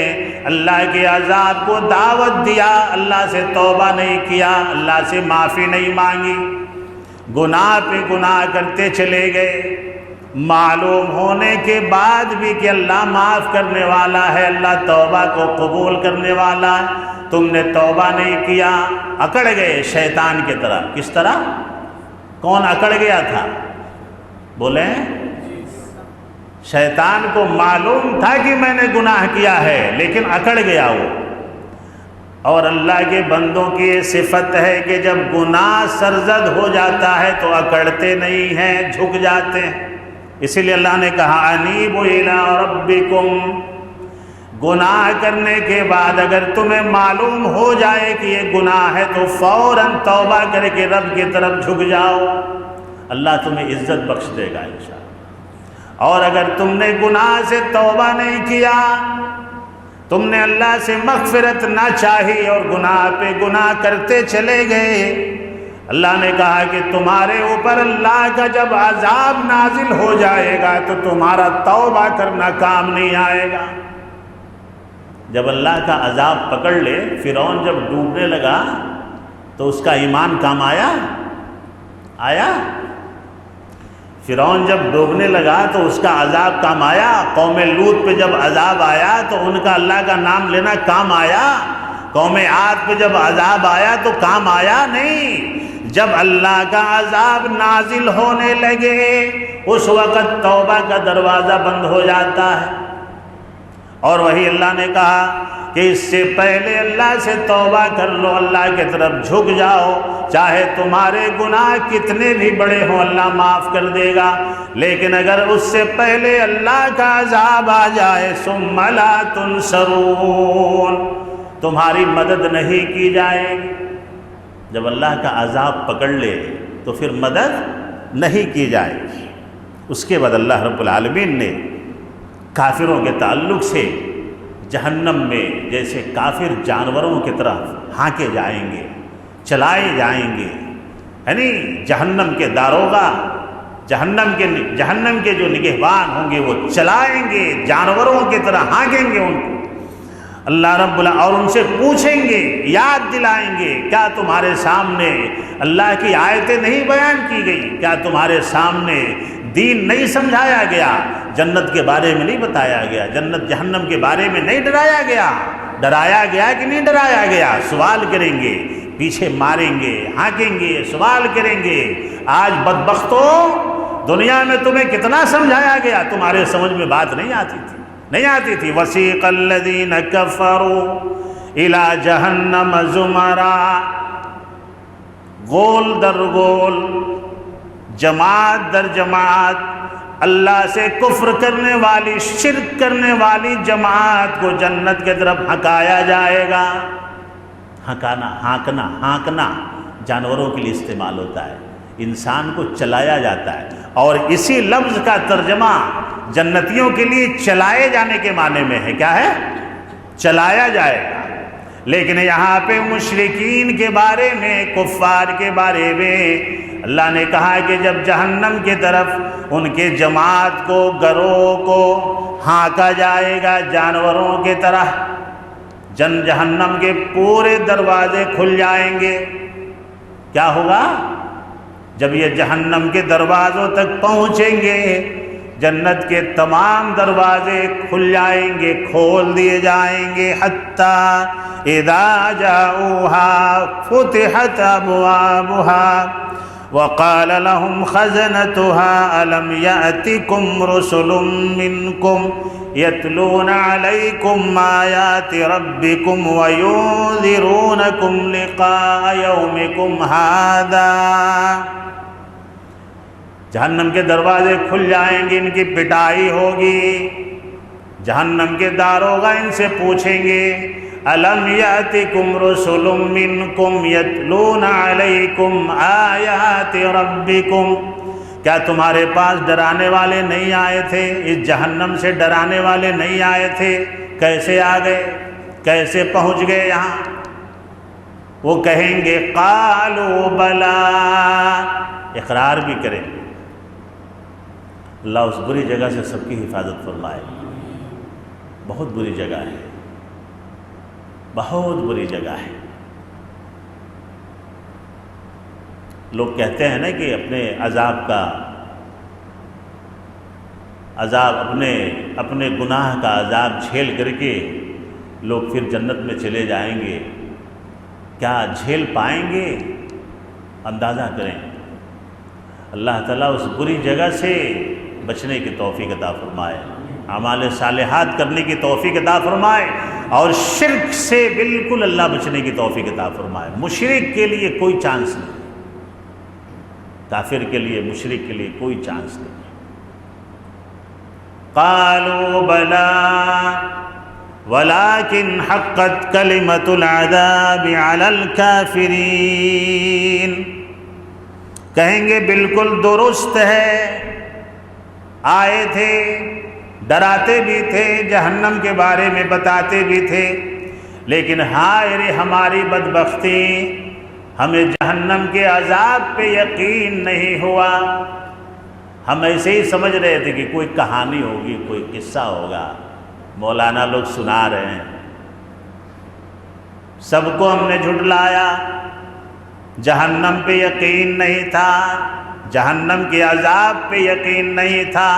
[SPEAKER 1] اللہ کے عذاب کو دعوت دیا، اللہ سے توبہ نہیں کیا، اللہ سے معافی نہیں مانگی، گناہ پہ گناہ کرتے چلے گئے، معلوم ہونے کے بعد بھی کہ اللہ معاف کرنے والا ہے، اللہ توبہ کو قبول کرنے والا ہے، تم نے توبہ نہیں کیا، اکڑ گئے شیطان کی طرح۔ کس طرح؟ کون اکڑ گیا تھا؟ بولیں؟ شیطان کو معلوم تھا کہ میں نے گناہ کیا ہے لیکن اکڑ گیا وہ۔ اور اللہ کے بندوں کی یہ صفت ہے کہ جب گناہ سرزد ہو جاتا ہے تو اکڑتے نہیں ہیں، جھک جاتے ہیں۔ اسی لیے اللہ نے کہا انیبوا الی ربکم، گناہ کرنے کے بعد اگر تمہیں معلوم ہو جائے کہ یہ گناہ ہے تو فوراً توبہ کر کے رب کی طرف جھک جاؤ، اللہ تمہیں عزت بخش دے گا انشاءاللہ۔ اور اگر تم نے گناہ سے توبہ نہیں کیا، تم نے اللہ سے مغفرت نہ چاہی اور گناہ پہ گناہ کرتے چلے گئے، اللہ نے کہا کہ تمہارے اوپر اللہ کا جب عذاب نازل ہو جائے گا تو تمہارا توبہ کرنا کام نہیں آئے گا۔ جب اللہ کا عذاب پکڑ لے، فرعون جب ڈوبنے لگا تو اس کا ایمان کام آیا؟ فرعون جب ڈوبنے لگا تو اس کا عذاب کام آیا؟ قوم لوط پہ جب عذاب آیا تو ان کا اللہ کا نام لینا کام آیا؟ قوم عاد پہ جب عذاب آیا تو کام آیا؟ نہیں۔ جب اللہ کا عذاب نازل ہونے لگے اس وقت توبہ کا دروازہ بند ہو جاتا ہے۔ اور وہی اللہ نے کہا کہ اس سے پہلے اللہ سے توبہ کر لو، اللہ کی طرف جھک جاؤ، چاہے تمہارے گناہ کتنے بھی بڑے ہوں اللہ معاف کر دے گا، لیکن اگر اس سے پہلے اللہ کا عذاب آ جائے ثم لا تنصرون، تمہاری مدد نہیں کی جائے گی۔ جب اللہ کا عذاب پکڑ لے تو پھر مدد نہیں کی جائے گی۔ اس کے بعد اللہ رب العالمین نے کافروں کے تعلق سے جہنم میں جیسے کافر جانوروں کی طرف ہانکے جائیں گے، چلائے جائیں گے، یعنی جہنم کے داروغہ، جہنم کے جو نگہبان ہوں گے وہ چلائیں گے، جانوروں کی طرح ہانکیں گے ان کو۔ اللہ رب العالمین اور ان سے پوچھیں گے، یاد دلائیں گے، کیا تمہارے سامنے اللہ کی آیتیں نہیں بیان کی گئی؟ کیا تمہارے سامنے دین نہیں سمجھایا گیا؟ جنت کے بارے میں نہیں بتایا گیا؟ جنت جہنم کے بارے میں نہیں ڈرایا گیا؟ ڈرایا گیا کہ نہیں ڈرایا گیا؟ سوال کریں گے، پیچھے ماریں گے، ہانکیں گے، سوال کریں گے۔ آج بدبختوں، دنیا میں تمہیں کتنا سمجھایا گیا، تمہارے سمجھ میں بات نہیں آتی تھی، نہیں آتی تھی۔ وَسِيقَ الَّذِينَ كَفَرُوا إِلَى جَهَنَّمَ زُمَرًا، گول در گول، جماعت در جماعت، اللہ سے کفر کرنے والی، شرک کرنے والی جماعت کو جنت کی طرف ہکایا جائے گا۔ ہکانا، ہانکنا جانوروں کے لیے استعمال ہوتا ہے، انسان کو چلایا جاتا ہے، اور اسی لفظ کا ترجمہ جنتیوں کے لیے چلائے جانے کے معنی میں ہے۔ کیا ہے؟ چلایا جائے گا۔ لیکن یہاں پہ مشرکین کے بارے میں، کفار کے بارے میں اللہ نے کہا کہ جب جہنم کی طرف ان کے جماعت کو، گروہ کو ہانکا جائے گا جانوروں کی طرح، جہنم کے پورے دروازے کھل جائیں گے۔ کیا ہوگا؟ جب یہ جہنم کے دروازوں تک پہنچیں گے، جنت کے تمام دروازے کھل جائیں گے، کھول دیے جائیں گے۔ حتیٰ اذا جاؤوها فتحت ابوابها وقال لهم خزنتها الم يأتكم رسل منكم يتلون عليكم آيات ربكم وينذرونكم لقاء يومكم هذا۔ جہنم کے دروازے کھل جائیں گے، ان کی پٹائی ہوگی، جہنم کے داروغہ ان سے پوچھیں گے الم یاتکم رسل منکم یتلون علیکم آیات ربکم، کیا تمہارے پاس ڈرانے والے نہیں آئے تھے؟ اس جہنم سے ڈرانے والے نہیں آئے تھے؟ کیسے آ گئے؟ کیسے پہنچ گئے یہاں؟ وہ کہیں گے قالوا بلا، اقرار بھی کریں۔ اللہ اس بری جگہ سے سب کی حفاظت فرمائے۔ بہت بری جگہ ہے، بہت بری جگہ ہے۔ لوگ کہتے ہیں نا کہ اپنے عذاب کا عذاب، اپنے گناہ کا عذاب جھیل کر کے لوگ پھر جنت میں چلے جائیں گے۔ کیا جھیل پائیں گے؟ اندازہ کریں۔ اللہ تعالیٰ اس بری جگہ سے بچنے کی توفیق عطا فرمائے، اعمال صالحات کرنے کی توفیق عطا فرمائے، اور شرک سے بالکل اللہ بچنے کی توفیق عطا فرمائے۔ مشرک کے لیے کوئی چانس نہیں، کافر کے لیے، مشرک کے لیے کوئی چانس نہیں۔ قالوا بلا ولكن حقت كلمة العذاب على الكافرين، کہیں گے بالکل درست ہے، آئے تھے، ڈراتے بھی تھے، جہنم کے بارے میں بتاتے بھی تھے، لیکن ہائے رے ہماری بدبختی، ہمیں جہنم کے عذاب پہ یقین نہیں ہوا۔ ہم ایسے ہی سمجھ رہے تھے کہ کوئی کہانی ہوگی، کوئی قصہ ہوگا، مولانا لوگ سنا رہے ہیں، سب کو ہم نے جھٹلایا، جہنم پہ یقین نہیں تھا، جہنم کے عذاب پہ یقین نہیں تھا،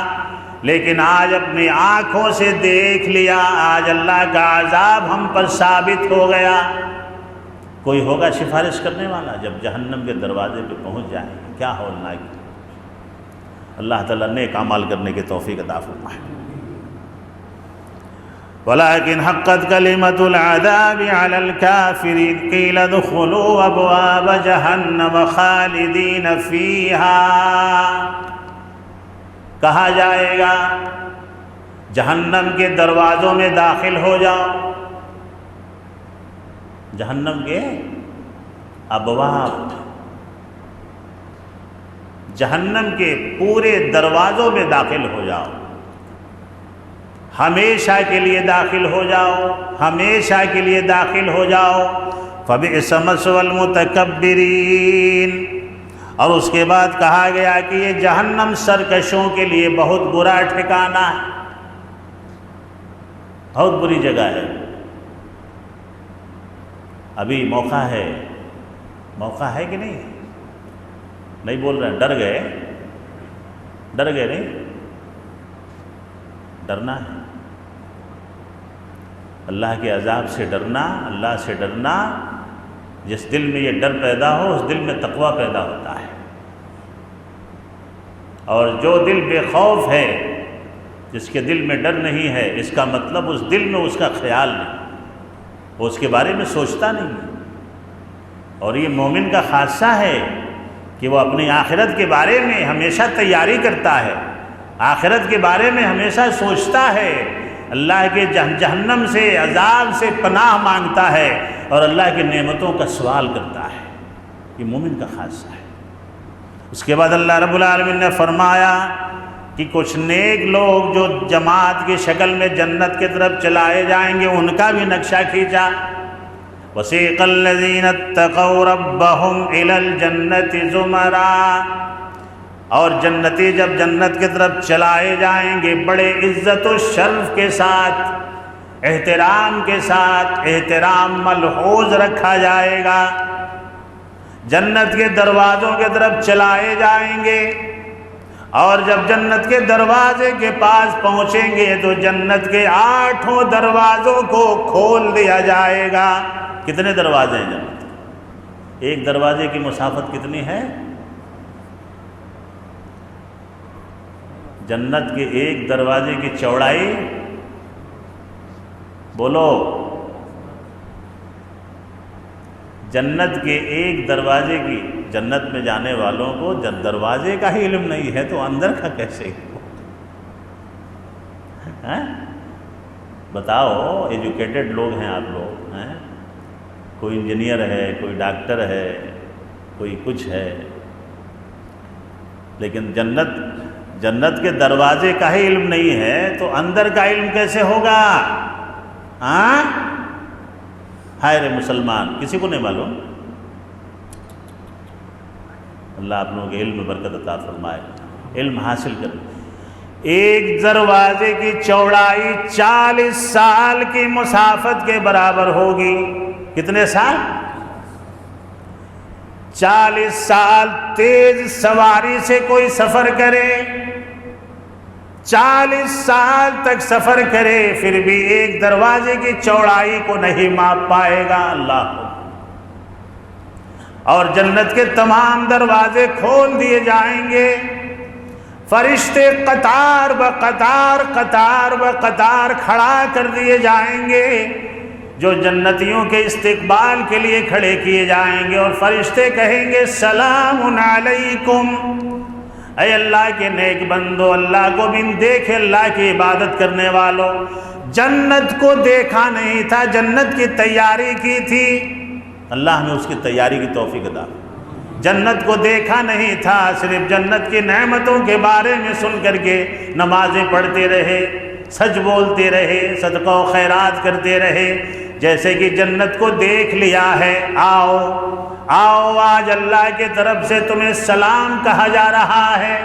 [SPEAKER 1] لیکن آج اپنی آنکھوں سے دیکھ لیا، آج اللہ کا عذاب ہم پر ثابت ہو گیا۔ کوئی ہوگا سفارش کرنے والا جب جہنم کے دروازے پہ پہنچ جائیں گے؟ کیا ہولناک۔ اللہ تعالیٰ نیک اعمال کرنے کی توفیق عطا فرمائے۔ وَلَكِنْ حَقَّتْ كَلِمَةُ الْعَذَابِ عَلَى الْكَافِرِينَ قِيلَ ادْخُلُوا أَبْوَابَ جَهَنَّمَ خَالِدِينَ فِيهَا، کہا جائے گا جہنم کے دروازوں میں داخل ہو جاؤ، جہنم کے ابواب، جہنم کے پورے دروازوں میں داخل ہو جاؤ، ہمیشہ کے لیے داخل ہو جاؤ، ہمیشہ کے لیے داخل ہو جاؤ۔ فَبِئْسَ مَثْوَى الْمُتَكَبِّرِينَ، اور اس کے بعد کہا گیا کہ یہ جہنم سرکشوں کے لیے بہت برا ٹھکانہ ہے، بہت بری جگہ ہے۔ ابھی موقع ہے کہ نہیں؟ نہیں بول رہے ہیں، ڈر گئے نہیں؟ ڈرنا ہے، اللہ کے عذاب سے ڈرنا، اللہ سے ڈرنا۔ جس دل میں یہ ڈر پیدا ہو اس دل میں تقویٰ پیدا ہوتا ہے، اور جو دل بے خوف ہے، جس کے دل میں ڈر نہیں ہے، اس کا مطلب اس دل میں اس کا خیال نہیں، وہ اس کے بارے میں سوچتا نہیں ہے۔ اور یہ مومن کا خاصہ ہے کہ وہ اپنی آخرت کے بارے میں ہمیشہ تیاری کرتا ہے، آخرت کے بارے میں ہمیشہ سوچتا ہے، اللہ کے جہنم سے، عذاب سے پناہ مانگتا ہے، اور اللہ کی نعمتوں کا سوال کرتا ہے۔ یہ مومن کا خاصہ ہے۔ اس کے بعد اللہ رب العالمین نے فرمایا کہ کچھ نیک لوگ جو جماعت کی شکل میں جنت کی طرف چلائے جائیں گے، ان کا بھی نقشہ کھینچا۔ وَسِيقَ الَّذِينَ اتَّقَوْا رَبَّهُمْ إِلَى الْجَنَّةِ زُمَرًا، اور جنتی جب جنت کی طرف چلائے جائیں گے بڑے عزت و شرف کے ساتھ، احترام کے ساتھ، احترام ملحوظ رکھا جائے گا، جنت کے دروازوں کی طرف چلائے جائیں گے۔ اور جب جنت کے دروازے کے پاس پہنچیں گے تو جنت کے 8 دروازوں کو کھول دیا جائے گا۔ کتنے دروازے ہیں جنت؟ ایک دروازے کی مسافت کتنی ہے؟ جنت کے ایک دروازے کی چوڑائی بولو، جنت کے ایک دروازے کی، جنت میں جانے والوں کو جب دروازے کا ہی علم نہیں ہے تو اندر کا کیسے بتاؤ؟ ایجوکیٹڈ لوگ ہیں آپ لوگ، کوئی انجینئر ہے، کوئی ڈاکٹر ہے، کوئی کچھ ہے، لیکن جنت کے دروازے کا ہی علم نہیں ہے تو اندر کا علم کیسے ہوگا؟ ہائے رے مسلمان، کسی کو نہیں معلوم؟ اللہ آپ لوگوں کے علم میں برکت عطا فرمائے، علم حاصل کریں۔ ایک دروازے کی چوڑائی 40 سال کی مسافت کے برابر ہوگی۔ کتنے سال؟ 40 سال تیز سواری سے کوئی سفر کرے، 40 سال تک سفر کرے، پھر بھی ایک دروازے کی چوڑائی کو نہیں ماپ پائے گا۔ اللہ، اور جنت کے تمام دروازے کھول دیے جائیں گے، فرشتے قطار بہ قطار، قطار بہ قطار کھڑا کر دیے جائیں گے، جو جنتیوں کے استقبال کے لیے کھڑے کیے جائیں گے، اور فرشتے کہیں گے سلام علیکم، اے اللہ کے نیک بندو، اللہ کو بن دیکھے اللہ کی عبادت کرنے والوں، جنت کو دیکھا نہیں تھا، جنت کی تیاری کی تھی، اللہ نے اس کی تیاری کی توفیق عطا۔ جنت کو دیکھا نہیں تھا، صرف جنت کی نعمتوں کے بارے میں سن کر کے نمازیں پڑھتے رہے، سچ بولتے رہے، صدقہ و خیرات کرتے رہے، جیسے کہ جنت کو دیکھ لیا ہے۔ آؤ آؤ، آج اللہ کی طرف سے تمہیں سلام کہا جا رہا ہے،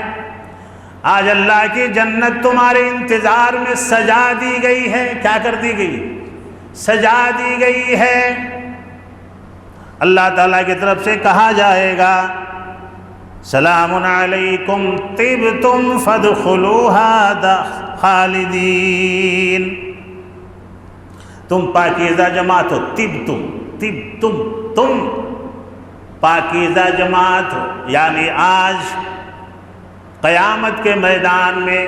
[SPEAKER 1] آج اللہ کی جنت تمہارے انتظار میں سجا دی گئی ہے۔ کیا کر دی گئی؟ سجا دی گئی ہے۔ اللہ تعالیٰ کی طرف سے کہا جائے گا سلام علیکم طبتم فادخلوها خالدین، تم پاکیزہ جماعت ہو، تم پاکیزہ جماعت ہو، یعنی آج قیامت کے میدان میں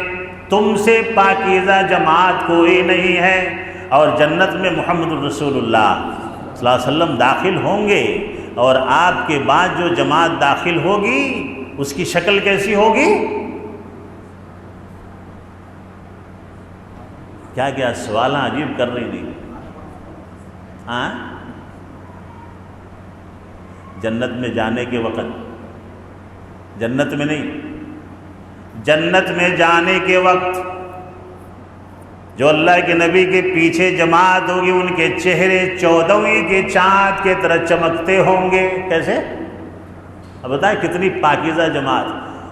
[SPEAKER 1] تم سے پاکیزہ جماعت کوئی نہیں ہے، اور جنت میں محمد الرسول اللہ صلی اللہ علیہ وسلم داخل ہوں گے، اور آپ کے بعد جو جماعت داخل ہوگی اس کی شکل کیسی ہوگی؟ کیا کیا سوال عجیب کر رہی تھی؟ جنت میں جانے کے وقت، جنت میں نہیں، جنت میں جانے کے وقت جو اللہ کے نبی کے پیچھے جماعت ہوگی ان کے چہرے 14ویں کے چاند کے طرح چمکتے ہوں گے۔ کیسے؟ اب بتائیں کتنی پاکیزہ جماعت،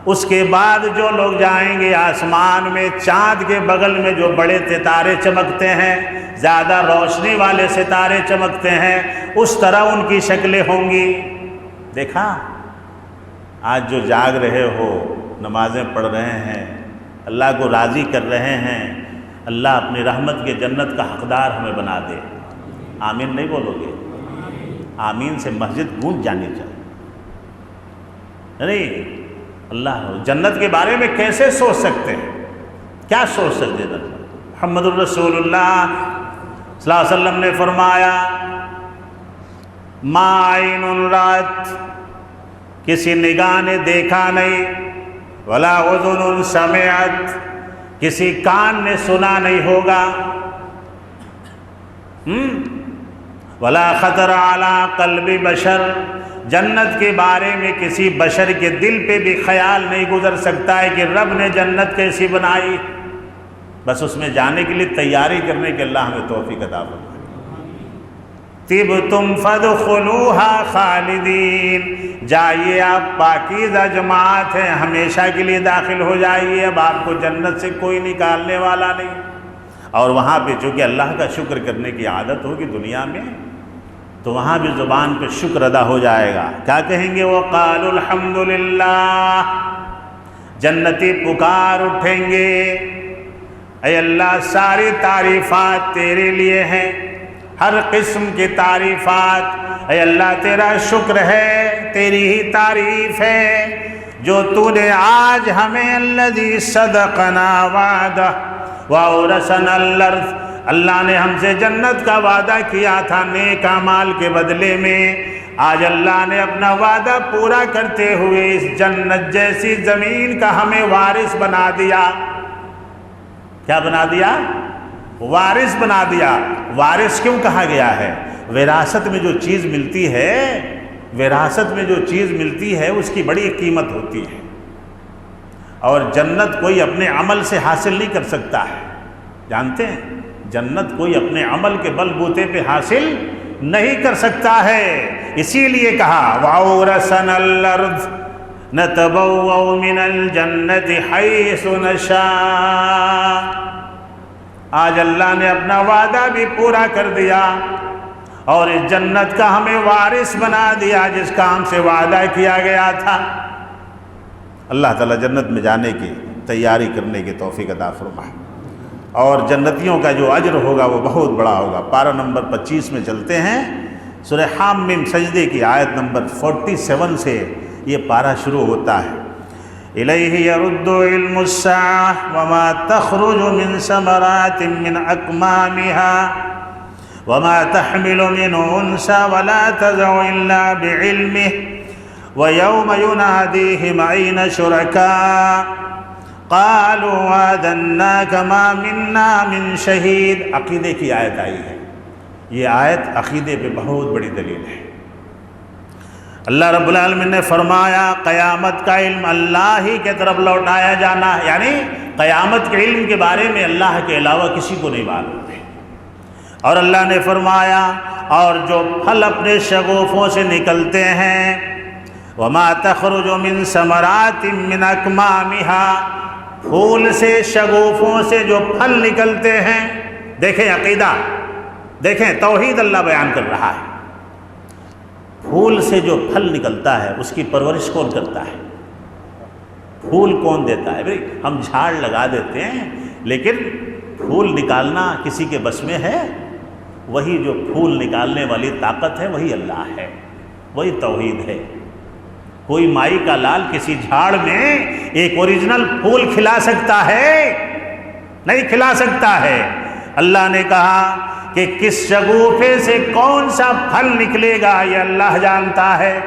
[SPEAKER 1] اس کے بعد جو لوگ جائیں گے آسمان میں چاند کے بغل میں جو بڑے ستارے چمکتے ہیں، زیادہ روشنی والے ستارے چمکتے ہیں، اس طرح ان کی شکلیں ہوں گی۔ دیکھا، آج جو جاگ رہے ہو، نمازیں پڑھ رہے ہیں، اللہ کو راضی کر رہے ہیں، اللہ اپنی رحمت کے جنت کا حقدار ہمیں بنا دے۔ آمین نہیں بولو گے؟ آمین سے مسجد گونج جانی چاہیے۔ نہیں، اللہ جنت کے بارے میں کیسے سوچ سکتے ہیں؟ کیا سوچ سکتے ہیں؟ محمد الرسول اللہ صلی اللہ علیہ وسلم نے فرمایا، ما عین رات، کسی نگاہ نے دیکھا نہیں، ولا اذن سمعت، کسی کان نے سنا نہیں ہوگا، ولا خطر علی قلب بشر، جنت کے بارے میں کسی بشر کے دل پہ بھی خیال نہیں گزر سکتا ہے کہ رب نے جنت کیسی بنائی۔ بس اس میں جانے کے لیے تیاری کرنے کے اللہ ہمیں توفیق عطا فرمائے۔ طبتم فادخلوها خالدین، جائیے آپ پاکیزہ جماعت ہیں، ہمیشہ کے لیے داخل ہو جائیے، اب آپ کو جنت سے کوئی نکالنے والا نہیں۔ اور وہاں پہ چونکہ اللہ کا شکر کرنے کی عادت ہوگی دنیا میں، تو وہاں بھی زبان پہ شکر ادا ہو جائے گا۔ کیا کہیں گے؟ وقالوا الحمدللہ، جنتی پکار اٹھیں گے، اے اللہ ساری تعریفات تیرے لیے ہیں، ہر قسم کی تعریفات، اے اللہ تیرا شکر ہے، تیری ہی تعریف ہے جو تو نے آج ہمیں الذی صدقنا وعدہ وَأَوْرَثَنَا الْأَرْضَ، اللہ نے ہم سے جنت کا وعدہ کیا تھا نیک اعمال کے بدلے میں، آج اللہ نے اپنا وعدہ پورا کرتے ہوئے اس جنت جیسی زمین کا ہمیں وارث بنا دیا۔ کیا بنا دیا؟ وارث بنا دیا۔ وارث کیوں کہا گیا ہے؟ وراثت میں جو چیز ملتی ہے، وراثت میں جو چیز ملتی ہے اس کی بڑی قیمت ہوتی ہے، اور جنت کوئی اپنے عمل سے حاصل نہیں کر سکتا ہے۔ جانتے ہیں، جنت کوئی اپنے عمل کے بل بوتے پہ حاصل نہیں کر سکتا ہے، اسی لیے کہا وَأَوْرَثَنَا الْأَرْضَ نَتَبَوَّأُ مِنَ الْجَنَّةِ حَيْثُ نَشَاءُ۔ آج اللہ نے اپنا وعدہ بھی پورا کر دیا اور اس جنت کا ہمیں وارث بنا دیا جس کام سے وعدہ کیا گیا تھا۔ اللہ تعالیٰ جنت میں جانے کی تیاری کرنے کی توفیق عطا فرمائے، اور جنتیوں کا جو اجر ہوگا وہ بہت بڑا ہوگا۔ پارہ نمبر 25 میں چلتے ہیں، سورہ حامیم سجدے کی آیت نمبر 47 سے یہ پارہ شروع ہوتا ہے۔ الیہ یرد علم الساعہ وما تخرج من ثمرات من اکمامها وما تحمل من انثى ولا تضع الا بعلمه وَيَوْمَ يُنَادِيهِمْ أَيْنَ شُرَكَاءُ قَالُوا وَعَدَنَّاكَ مَا مِنَّا مِن شَهِيدٍ۔ عقیدے کی آیت آئی ہے، یہ آیت عقیدے پہ بہت بڑی دلیل ہے۔ اللہ رب العالمین نے فرمایا قیامت کا علم اللہ ہی کے طرف لوٹایا جانا ہے، یعنی قیامت کے علم کے بارے میں اللہ کے علاوہ کسی کو نہیں معلوم ہے۔ اور اللہ نے فرمایا اور جو پھل اپنے شگوفوں سے نکلتے ہیں، وما تخرج من ثمرات من اکمامها، پھول سے شگوفوں سے جو پھل نکلتے ہیں۔ دیکھیں عقیدہ، دیکھیں توحید اللہ بیان کر رہا ہے۔ پھول سے جو پھل نکلتا ہے اس کی پرورش کون کرتا ہے؟ پھول کون دیتا ہے؟ بھئی ہم جھاڑ لگا دیتے ہیں، لیکن پھول نکالنا کسی کے بس میں ہے؟ وہی جو پھول نکالنے والی طاقت ہے وہی اللہ ہے، وہی توحید ہے۔ کوئی مائی کا لال کسی جھاڑ میں ایک اوریجنل پھول کھلا سکتا ہے؟ نہیں کھلا سکتا ہے۔ اللہ نے کہا کہ کس شگوفے سے کون سا پھل نکلے گا یہ اللہ جانتا ہے،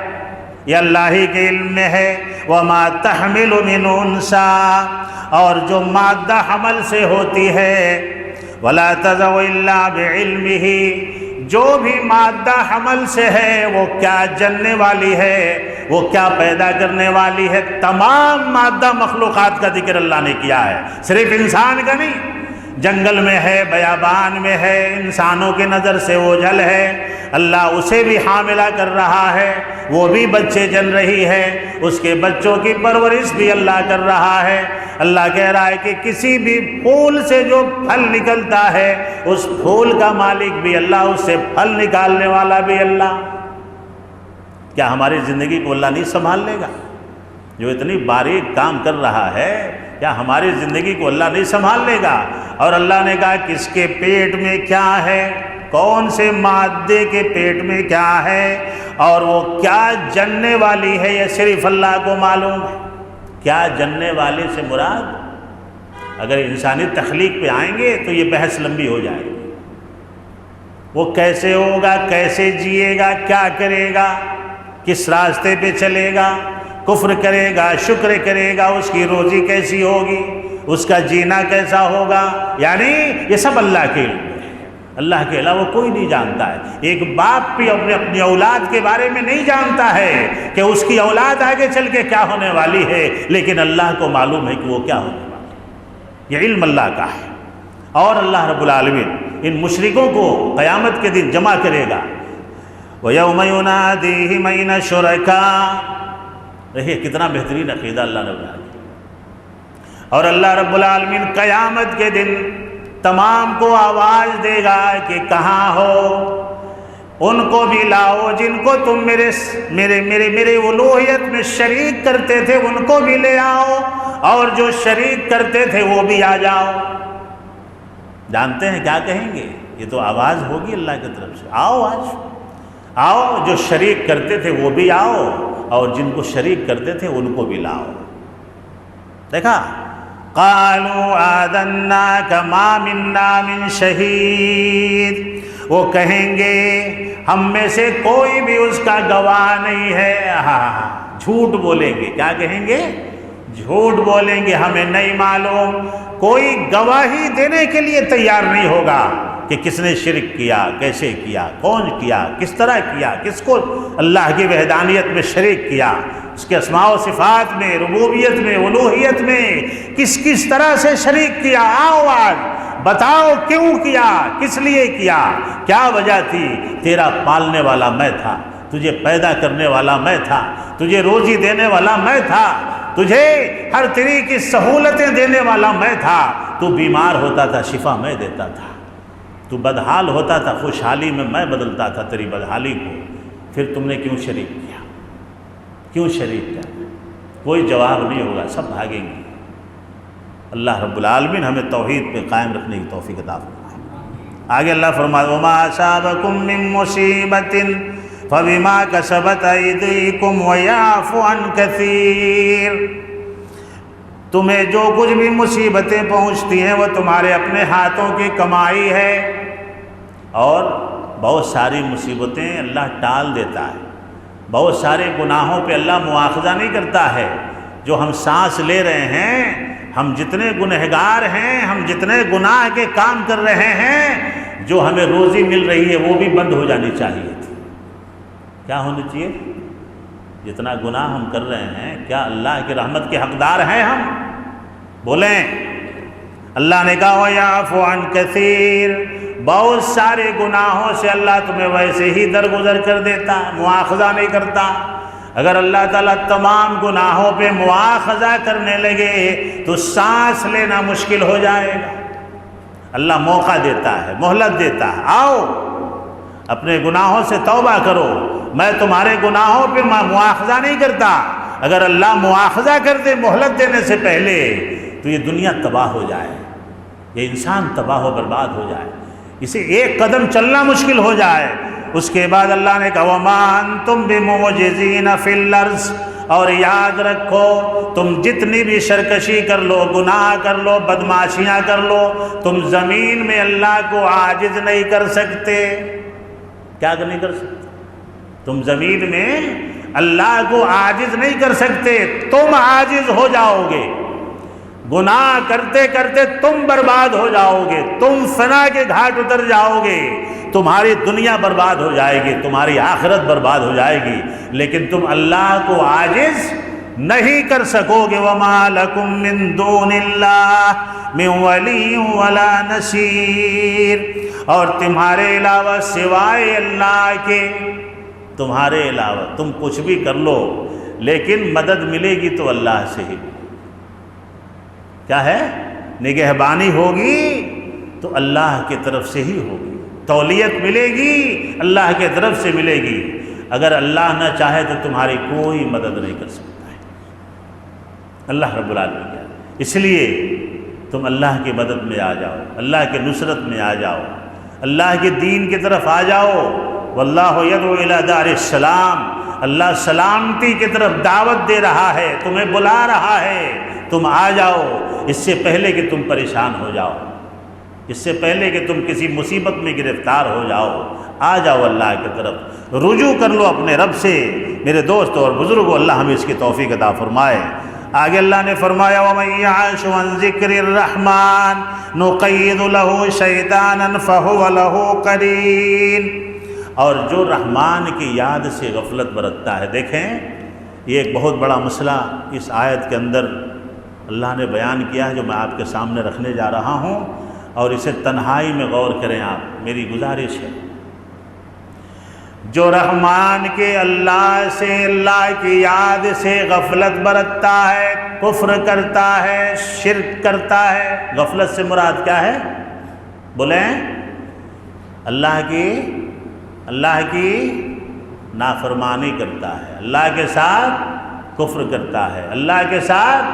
[SPEAKER 1] یہ اللہ ہی کے علم میں ہے۔ وَمَا تَحْمِلُ مِنْ أُنْثَىٰ، اور جو مادہ حمل سے ہوتی ہے، وَلَا تَضَعُ إِلَّا بِعِلْمِهِ، جو بھی مادہ حمل سے ہے وہ کیا جننے والی ہے، وہ کیا پیدا کرنے والی ہے، تمام مادہ مخلوقات کا ذکر اللہ نے کیا ہے، صرف انسان کا نہیں۔ جنگل میں ہے، بیابان میں ہے، انسانوں کی نظر سے اوجھل ہے، اللہ اسے بھی حاملہ کر رہا ہے، وہ بھی بچے جن رہی ہے، اس کے بچوں کی پرورش بھی اللہ کر رہا ہے۔ اللہ کہہ رہا ہے کہ کسی بھی پھول سے جو پھل نکلتا ہے اس پھول کا مالک بھی اللہ، اس سے پھل نکالنے والا بھی اللہ۔ کیا ہماری زندگی کو اللہ نہیں سنبھال لے گا؟ جو اتنی باریک کام کر رہا ہے، کیا ہماری زندگی کو اللہ نہیں سنبھال لے گا؟ اور اللہ نے کہا کس کے پیٹ میں کیا ہے، کون سے مادے کے پیٹ میں کیا ہے، اور وہ کیا جننے والی ہے، یہ صرف اللہ کو معلوم ہے۔ کیا جننے والے سے مراد، اگر انسانی تخلیق پہ آئیں گے تو یہ بحث لمبی ہو جائے گی۔ وہ کیسے ہوگا، کیسے جیے گا، کیا کرے گا، کس راستے پہ چلے گا، کفر کرے گا، شکر کرے گا، اس کی روزی کیسی ہوگی، اس کا جینا کیسا ہوگا، یعنی یہ سب اللہ کے علم ہے۔ اللہ کے علاوہ کوئی نہیں جانتا ہے۔ ایک باپ بھی اپنی اولاد کے بارے میں نہیں جانتا ہے کہ اس کی اولاد آگے چل کے کیا ہونے والی ہے، لیکن اللہ کو معلوم ہے کہ وہ کیا ہونے والی ہے۔ یہ علم اللہ کا ہے۔ اور اللہ رب العالمین ان مشرکوں کو قیامت کے دن جمع کرے گا۔ وَيَوْمَ يُنَادِيهِمْ أَيْنَ شُرَكَاءُ، دیکھیے کتنا بہترین عقیدہ اللہ رب العالمین۔ اور اللہ رب العالمین قیامت کے دن تمام کو آواز دے گا کہ کہاں ہو، ان کو بھی لاؤ جن کو تم میرے الوہیت میں شریک کرتے تھے، ان کو بھی لے آؤ، اور جو شریک کرتے تھے وہ بھی آ جاؤ۔ جانتے ہیں کیا کہیں گے؟ یہ تو آواز ہوگی اللہ کی طرف سے، آؤ آج آؤ، جو شریک کرتے تھے وہ بھی آؤ، اور جن کو شریک کرتے تھے ان کو بھی لاؤ۔ دیکھا، قالوا آذناک ما منا من شہید، وہ کہیں گے ہم میں سے کوئی بھی اس کا گواہ نہیں ہے۔ جھوٹ بولیں گے، کیا کہیں گے؟ جھوٹ بولیں گے، ہمیں نہیں معلوم۔ کوئی گواہی دینے کے لیے تیار نہیں ہوگا کہ کس نے شرک کیا، کیسے کیا، کون کیا، کس طرح کیا، کس کو اللہ کی وحدانیت میں شریک کیا، اس کے اسماء و صفات میں، ربوبیت میں، الوہیت میں کس کس طرح سے شریک کیا۔ آؤ آج بتاؤ کیوں کیا، کس لیے کیا، کیا وجہ تھی؟ تیرا پالنے والا میں تھا، تجھے پیدا کرنے والا میں تھا، تجھے روزی دینے والا میں تھا، تجھے ہر طرح کی سہولتیں دینے والا میں تھا۔ تو بیمار ہوتا تھا، شفا میں دیتا تھا، تو بدحال ہوتا تھا، خوشحالی میں بدلتا تھا تیری بدحالی کو۔ پھر تم نے کیوں شریک کیا، کیوں شریک کیا؟ کوئی جواب نہیں ہوگا، سب بھاگیں گے۔ اللہ رب العالمین ہمیں توحید پہ قائم رکھنے کی توفیق عطا فرمائے۔ آگے اللہ فرماتا ہے وَمَا أَصَابَكُم مِّن مُّصِيبَةٍ فَبِمَا كَسَبَتْ أَيْدِيكُمْ وَيَعْفُو عَن كَثِيرٍ، تمہیں جو کچھ بھی مصیبتیں پہنچتی ہیں وہ تمہارے اپنے ہاتھوں کی کمائی ہے، اور بہت ساری مصیبتیں اللہ ٹال دیتا ہے، بہت سارے گناہوں پہ اللہ مواخذہ نہیں کرتا ہے۔ جو ہم سانس لے رہے ہیں، ہم جتنے گنہگار ہیں، ہم جتنے گناہ کے کام کر رہے ہیں، جو ہمیں روزی مل رہی ہے وہ بھی بند ہو جانی چاہیے تھی۔ کیا ہونی چاہیے؟ جتنا گناہ ہم کر رہے ہیں، کیا اللہ کی رحمت کے حقدار ہیں ہم؟ بولیں۔ اللہ نے کہا وَيَعْفُو عَن كَثِيرٍ، بہت سارے گناہوں سے اللہ تمہیں ویسے ہی درگزر کر دیتا، مواخذہ نہیں کرتا۔ اگر اللہ تعالیٰ تمام گناہوں پہ مواخذہ کرنے لگے تو سانس لینا مشکل ہو جائے گا۔ اللہ موقع دیتا ہے، مہلت دیتا ہے، آؤ اپنے گناہوں سے توبہ کرو، میں تمہارے گناہوں پہ مواخذہ نہیں کرتا۔ اگر اللہ مواخذہ کر دے مہلت دینے سے پہلے تو یہ دنیا تباہ ہو جائے، یہ انسان تباہ و برباد ہو جائے، اسے ایک قدم چلنا مشکل ہو جائے۔ اس کے بعد اللہ نے کہا وَمَا أَنْتُمْ بِمُعْجِزِينَ فِي الْأَرْضِ، اور یاد رکھو تم جتنی بھی سرکشی کر لو، گناہ کر لو، بدماشیاں کر لو، تم زمین میں اللہ کو عاجز نہیں کر سکتے۔ کیا نہیں کر سکتے؟ تم زمین میں اللہ کو عاجز نہیں کر سکتے، تم عاجز ہو جاؤ گے۔ گناہ کرتے کرتے تم برباد ہو جاؤ گے، تم فنا کے گھاٹ اتر جاؤ گے، تمہاری دنیا برباد ہو جائے گی، تمہاری آخرت برباد ہو جائے گی، لیکن تم اللہ کو عاجز نہیں کر سکو گے۔ وَمَا لَكُم مِّن دُونِ اللَّهِ مِن وَلِيٍّ وَلَا نَصِيرٍ، اور تمہارے علاوہ سوائے اللہ کے، تمہارے علاوہ تم کچھ بھی کر لو لیکن مدد ملے گی تو اللہ سے ہی۔ کیا ہے؟ نگہبانی ہوگی تو اللہ کی طرف سے ہی ہوگی، تولیت ملے گی اللہ کی طرف سے ملے گی۔ اگر اللہ نہ چاہے تو تمہاری کوئی مدد نہیں کر سکتا ہے، اللہ رب العالمین کیا ہے۔ اس لیے تم اللہ کی مدد میں آ جاؤ، اللہ کی نصرت میں آ جاؤ، اللہ کے دین کی طرف آ جاؤ۔ واللہ یدعو الی دار السلام، اللہ سلامتی کی طرف دعوت دے رہا ہے، تمہیں بلا رہا ہے، تم آ جاؤ۔ اس سے پہلے کہ تم پریشان ہو جاؤ، اس سے پہلے کہ تم کسی مصیبت میں گرفتار ہو جاؤ، آ جاؤ اللہ کی طرف، رجوع کر لو اپنے رب سے۔ میرے دوستوں اور بزرگوں، اللہ ہمیں اس کی توفیق عطا فرمائے۔ آگے اللہ نے فرمایا وَمَن يَعْشُ عَن ذِكْرِ الرَّحْمَٰنِ نُقَيِّضْ لَهُ شَيْطَانًا فَهُوَ لَهُ قَرِينٌ، اور جو رحمان کی یاد سے غفلت برتتا ہے، دیکھیں یہ ایک بہت بڑا مسئلہ اس آیت کے اندر اللہ نے بیان کیا ہے، جو میں آپ کے سامنے رکھنے جا رہا ہوں، اور اسے تنہائی میں غور کریں آپ، میری گزارش ہے۔ جو رحمان کے اللہ سے، اللہ کی یاد سے غفلت برتتا ہے، کفر کرتا ہے، شرک کرتا ہے۔ غفلت سے مراد کیا ہے؟ بولیں، اللہ کی نافرمانی کرتا ہے، اللہ کے ساتھ کفر کرتا ہے، اللہ کے ساتھ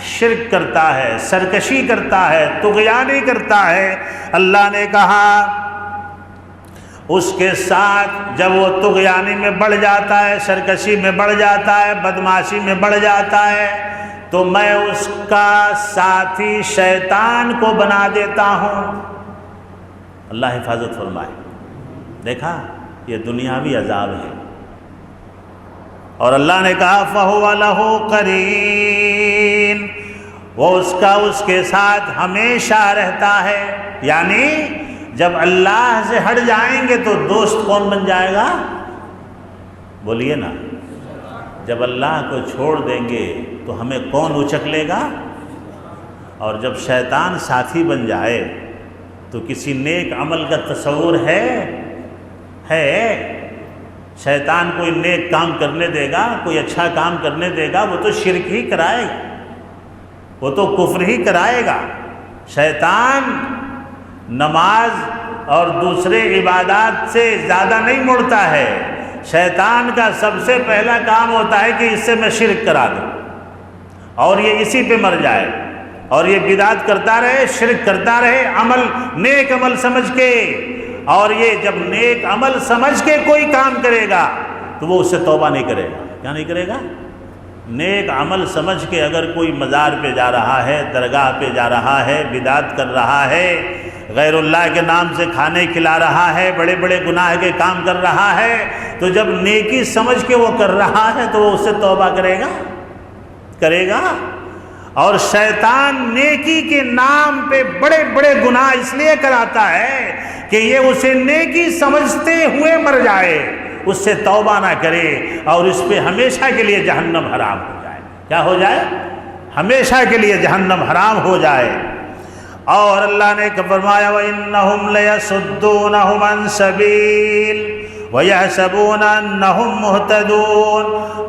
[SPEAKER 1] شرک کرتا ہے، سرکشی کرتا ہے، طغیانی کرتا ہے۔ اللہ نے کہا اس کے ساتھ جب وہ طغیانی میں بڑھ جاتا ہے، سرکشی میں بڑھ جاتا ہے، بدمعاشی میں بڑھ جاتا ہے، تو میں اس کا ساتھی شیطان کو بنا دیتا ہوں۔ اللہ حفاظت فرمائے۔ دیکھا، یہ دنیاوی عذاب ہے، اور اللہ نے کہا فَهُوَ لَهُ قَرِينٌ، وہ اس کے ساتھ ہمیشہ رہتا ہے۔ یعنی جب اللہ سے ہٹ جائیں گے تو دوست کون بن جائے گا؟ بولیے نا، جب اللہ کو چھوڑ دیں گے تو ہمیں کون اچک لے گا؟ اور جب شیطان ساتھی بن جائے تو کسی نیک عمل کا تصور ہے؟ شیطان کوئی نیک کام کرنے دے گا، کوئی اچھا کام کرنے دے گا؟ وہ تو شرک ہی کرائے گا، وہ تو کفر ہی کرائے گا۔ شیطان نماز اور دوسرے عبادات سے زیادہ نہیں مڑتا ہے۔ شیطان کا سب سے پہلا کام ہوتا ہے کہ اس سے میں شرک کرا دوں، اور یہ اسی پہ مر جائے، اور یہ بدعت کرتا رہے، شرک کرتا رہے، عمل نیک عمل سمجھ کے۔ اور یہ جب نیک عمل سمجھ کے کوئی کام کرے گا تو وہ اس سے توبہ نہیں کرے گا۔ کیا نہیں کرے گا؟ نیک عمل سمجھ کے اگر کوئی مزار پہ جا رہا ہے، درگاہ پہ جا رہا ہے، بدعت کر رہا ہے، غیر اللہ کے نام سے کھانے کھلا رہا ہے، بڑے بڑے گناہ کے کام کر رہا ہے، تو جب نیکی سمجھ کے وہ کر رہا ہے تو وہ اس سے توبہ کرے گا۔ اور شیطان نیکی کے نام پہ بڑے بڑے گناہ اس لیے کراتا ہے کہ یہ اسے نیکی سمجھتے ہوئے مر جائے، اس سے توبہ نہ کرے، اور اس پہ ہمیشہ کے لیے جہنم حرام ہو جائے۔ کیا ہو جائے؟ ہمیشہ کے لیے جہنم حرام ہو جائے۔ اور اللہ نے فرمایا وَإِنَّهُمْ لَيَصُدُّونَهُمْ عَنْ سَبِيلٍ وَيَحْسَبُونَ أَنَّهُمْ مُهْتَدُونَ،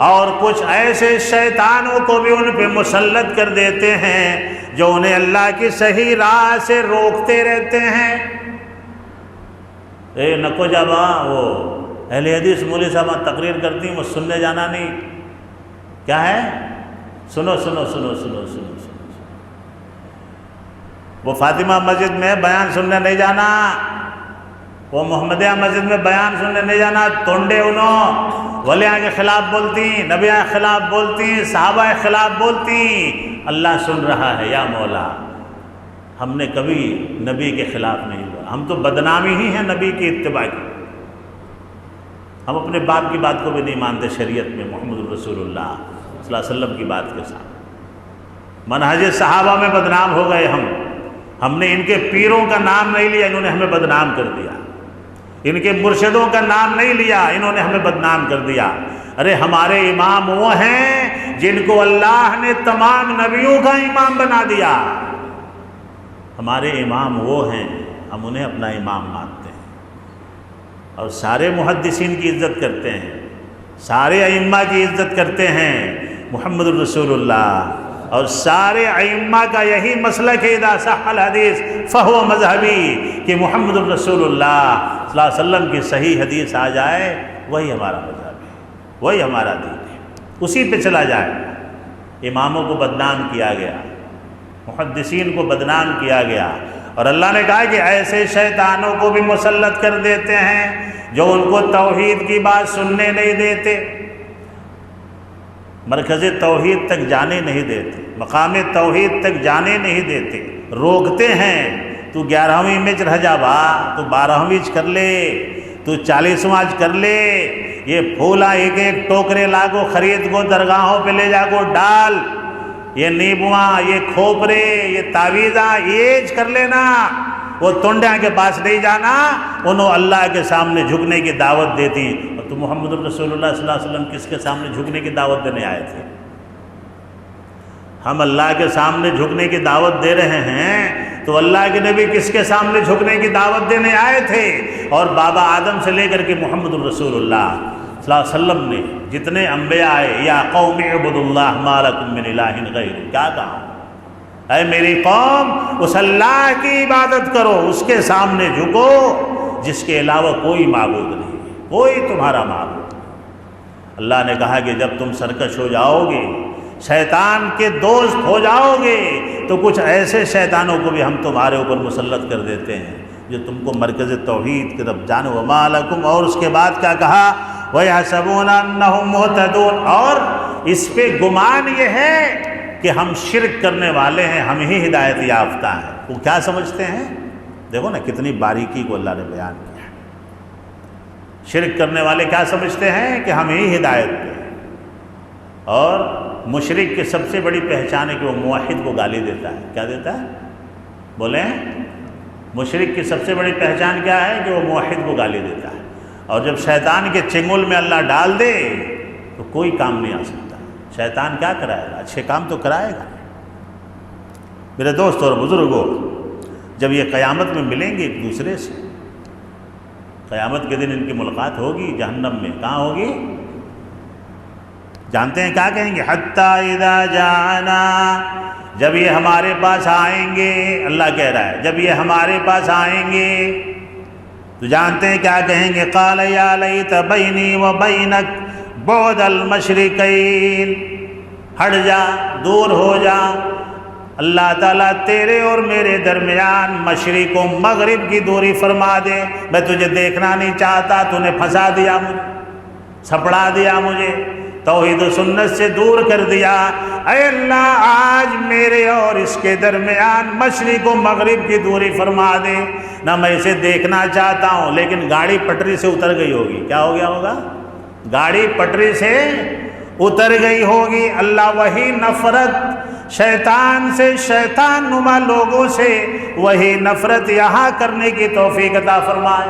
[SPEAKER 1] اور کچھ ایسے شیطانوں کو بھی ان پہ مسلط کر دیتے ہیں جو انہیں اللہ کی صحیح راہ سے روکتے رہتے ہیں۔ نکو جابا، وہ اہل حدیث مولوی صاحبہ تقریر کرتی ہیں، وہ سننے جانا نہیں۔ کیا ہے؟ سنو سنو سنو سنو سنو سنو، وہ فاطمہ مسجد میں بیان سننے نہیں جانا، وہ محمدیہ مسجد میں بیان سننے نہیں جانا۔ تونڈے انہوں ولیاں کے خلاف بولتی، نبیاں کے خلاف بولتی، صحابہ کے خلاف بولتی۔ اللہ سن رہا ہے، یا مولا ہم نے کبھی نبی کے خلاف نہیں بولا، ہم تو بدنامی ہی ہیں نبی کی اتباع کی۔ ہم اپنے باپ کی بات کو بھی نہیں مانتے شریعت میں، محمد رسول اللہ صلی اللہ علیہ وسلم کی بات کے ساتھ۔ منہج صحابہ میں بدنام ہو گئے ہم نے ان کے پیروں کا نام نہیں لیا، انہوں نے ہمیں بدنام کر دیا۔ ان کے مرشدوں کا نام نہیں لیا، انہوں نے ہمیں بدنام کر دیا۔ ارے ہمارے امام وہ ہیں جن کو اللہ نے تمام نبیوں کا امام بنا دیا. ہمارے امام وہ ہیں، ہم انہیں اپنا امام مانتے ہیں اور سارے محدثین کی عزت کرتے ہیں، سارے ائمہ کی عزت کرتے ہیں. محمد الرسول اللہ اور سارے ائمہ کا یہی مسلک ہے، اذا صح الحدیث فہو مذہبی، کہ محمد الرسول اللہ صلی اللہ علیہ وسلم کی صحیح حدیث آ جائے وہی ہمارا مذہب ہے، وہی ہمارا دین ہے، اسی پہ چلا جائے. اماموں کو بدنام کیا گیا، محدثین کو بدنام کیا گیا، اور اللہ نے کہا کہ ایسے شیطانوں کو بھی مسلط کر دیتے ہیں جو ان کو توحید کی بات سننے نہیں دیتے، مرکز توحید تک جانے نہیں دیتے، مقام توحید تک جانے نہیں دیتے، روکتے ہیں. تو 11ویں میں رہ جا با، تو 12ویں کر لے، تو 40واں کر لے، یہ پھولا ایک ایک ٹوکرے لاگو خرید کو درگاہوں پہ لے جا کو ڈال، یہ نیبواں، یہ کھوپرے، یہ تعویذاں ایج کر لینا. وہ تنڈیاں کے پاس نہیں جانا، انہوں اللہ کے سامنے جھکنے کی دعوت دیتی. اور تو محمد رسول اللہ صلی اللہ علیہ وسلم کس کے سامنے جھکنے کی دعوت دینے آئے تھے؟ ہم اللہ کے سامنے جھکنے کی دعوت دے رہے ہیں، تو اللہ کے نبی کس کے سامنے جھکنے کی دعوت دینے آئے تھے؟ اور بابا آدم سے لے کر کے محمد رسول اللہ صلی اللہ علیہ وسلم نے جتنے انبیاء آئے، یا قوم اعبدوا اللہ ما لکم من الہ غیرہ، کیا کہا؟ اے میری قوم، اس اللہ کی عبادت کرو، اس کے سامنے جھکو جس کے علاوہ کوئی معبود نہیں، کوئی تمہارا معبود نہیں. اللہ نے کہا کہ جب تم سرکش ہو جاؤ گے، شیطان کے دوست ہو جاؤ گے، تو کچھ ایسے شیطانوں کو بھی ہم تمہارے اوپر مسلط کر دیتے ہیں جو تم کو مرکز توحید کی طرف جانو. وما لکم، اور اس کے بعد کیا کہا؟ وَيَحْسَبُونَ أَنَّهُمْ مُهْتَدُونَ، اور اس پہ گمان یہ ہے کہ ہم شرک کرنے والے ہیں، ہم ہی ہدایت یافتہ ہیں. وہ کیا سمجھتے ہیں؟ دیکھو نا کتنی باریکی کو اللہ نے بیان کیا ہے. شرک کرنے والے کیا سمجھتے ہیں کہ ہم ہی ہدایت پہ ہیں. اور مشرک کی سب سے بڑی پہچان ہے کہ وہ موحد کو گالی دیتا ہے. کیا دیتا ہے؟ بولیں، مشرک کی سب سے بڑی پہچان کیا ہے؟ کہ وہ موحد کو گالی دیتا ہے. اور جب شیطان کے چنگل میں اللہ ڈال دے تو کوئی کام نہیں آ سکتا. شیطان کیا کرائے گا؟ اچھے کام تو کرائے گا. میرے دوست اور بزرگوں، جب یہ قیامت میں ملیں گے ایک دوسرے سے، قیامت کے دن ان کی ملاقات ہوگی جہنم میں. کہاں ہوگی؟ جانتے ہیں کیا کہیں گے؟ حتی اذا جاءنا، جب یہ ہمارے پاس آئیں گے. اللہ کہہ رہا ہے جب یہ ہمارے پاس آئیں گے تو جانتے ہیں کیا کہیں گے؟ قال یا لیت بینی و بینک بعد المشرقین، ہٹ جا، دور ہو جا، اللہ تعالیٰ تیرے اور میرے درمیان مشرق و مغرب کی دوری فرما دے. میں تجھے دیکھنا نہیں چاہتا، تو نے پھنسا دیا مجھے، سپڑا دیا مجھے، توحید و سنت سے دور کر دیا. اے اللہ آج میرے اور اس کے درمیان مشرق و مغرب کی دوری فرما دے. نہ میں اسے دیکھنا چاہتا ہوں، لیکن گاڑی پٹری سے اتر گئی ہوگی. کیا ہو گیا ہوگا؟ گاڑی پٹری سے اتر گئی ہوگی. اللہ وہی نفرت شیطان سے، شیطان نما لوگوں سے وہی نفرت یہاں کرنے کی توفیق عطا فرمائے.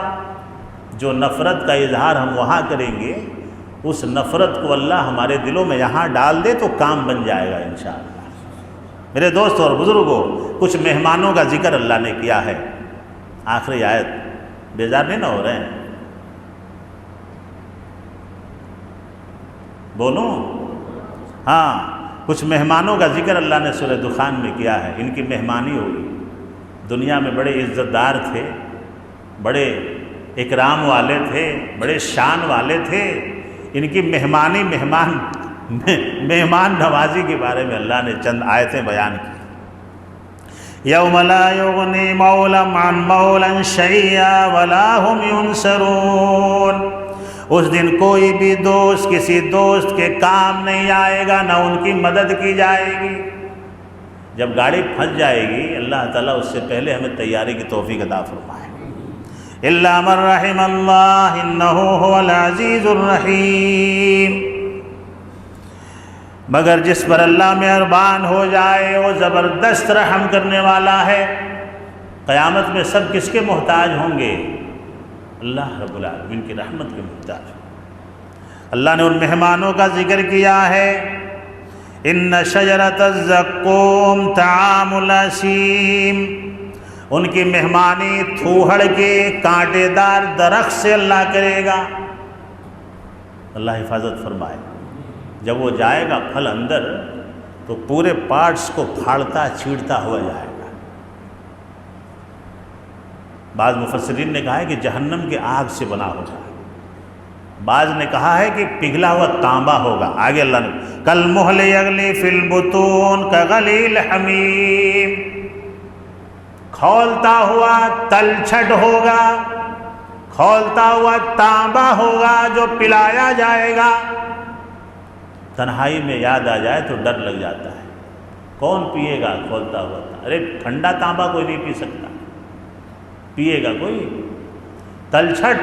[SPEAKER 1] جو نفرت کا اظہار ہم وہاں کریں گے، اس نفرت کو اللہ ہمارے دلوں میں یہاں ڈال دے تو کام بن جائے گا انشاءاللہ. میرے دوست اور بزرگوں، کچھ مہمانوں کا ذکر اللہ نے کیا ہے. آخری آیت، بیزار نہیں نہ ہو رہے ہیں؟ بولو. ہاں، کچھ مہمانوں کا ذکر اللہ نے سورہ دخان میں کیا ہے. ان کی مہمانی ہوگی. دنیا میں بڑے عزت دار تھے، بڑے اکرام والے تھے، بڑے شان والے تھے. ان کی مہمانی، مہمان نوازی کے بارے میں اللہ نے چند آیتیں بیان کی. یوم لا یغنی مولا عن مولا شیئا ولا هم ینصرون. اس دن کوئی بھی دوست کسی دوست کے کام نہیں آئے گا، نہ ان کی مدد کی جائے گی. جب گاڑی پھنس جائے گی، اللہ تعالیٰ اس سے پہلے ہمیں تیاری کی توفیق عطا فرمائے. الا من رحم اللہ انہ هو العزیز الرحیم. مگر جس پر اللہ مہربان ہو جائے وہ زبردست رحم کرنے والا ہے. قیامت میں سب کس کے محتاج ہوں گے؟ اللہ رب العالمین کی رحمت کے محتاج. اللہ نے ان مہمانوں کا ذکر کیا ہے، ان شجرۃ الزقوم طعام الاسیم، ان کی مہمانی تھوہڑ کے کانٹے دار درخت سے اللہ کرے گا۔ اللہ حفاظت فرمائے۔ جب وہ جائے گا پھل اندر تو پورے پارٹس کو پھاڑتا چیڑتا ہوا جائے گا۔ بعض مفسرین نے کہا ہے کہ جہنم کے آگ سے بنا ہوگا، بعض نے کہا ہے کہ پگھلا ہوا تانبا ہوگا۔ آگے اللہ نے کالمہل یغلی فی البطون کغلی الحمیم، کھولتا ہوا تلچھٹ ہوگا، کھولتا ہوا تانبا ہوگا جو پلایا جائے گا۔ تنہائی میں یاد آ جائے تو ڈر لگ جاتا ہے، کون پیے گا کھولتا ہوا؟ ارے ٹھنڈا تانبا کوئی نہیں پی سکتا، پیے گا کوئی؟ تلچھٹ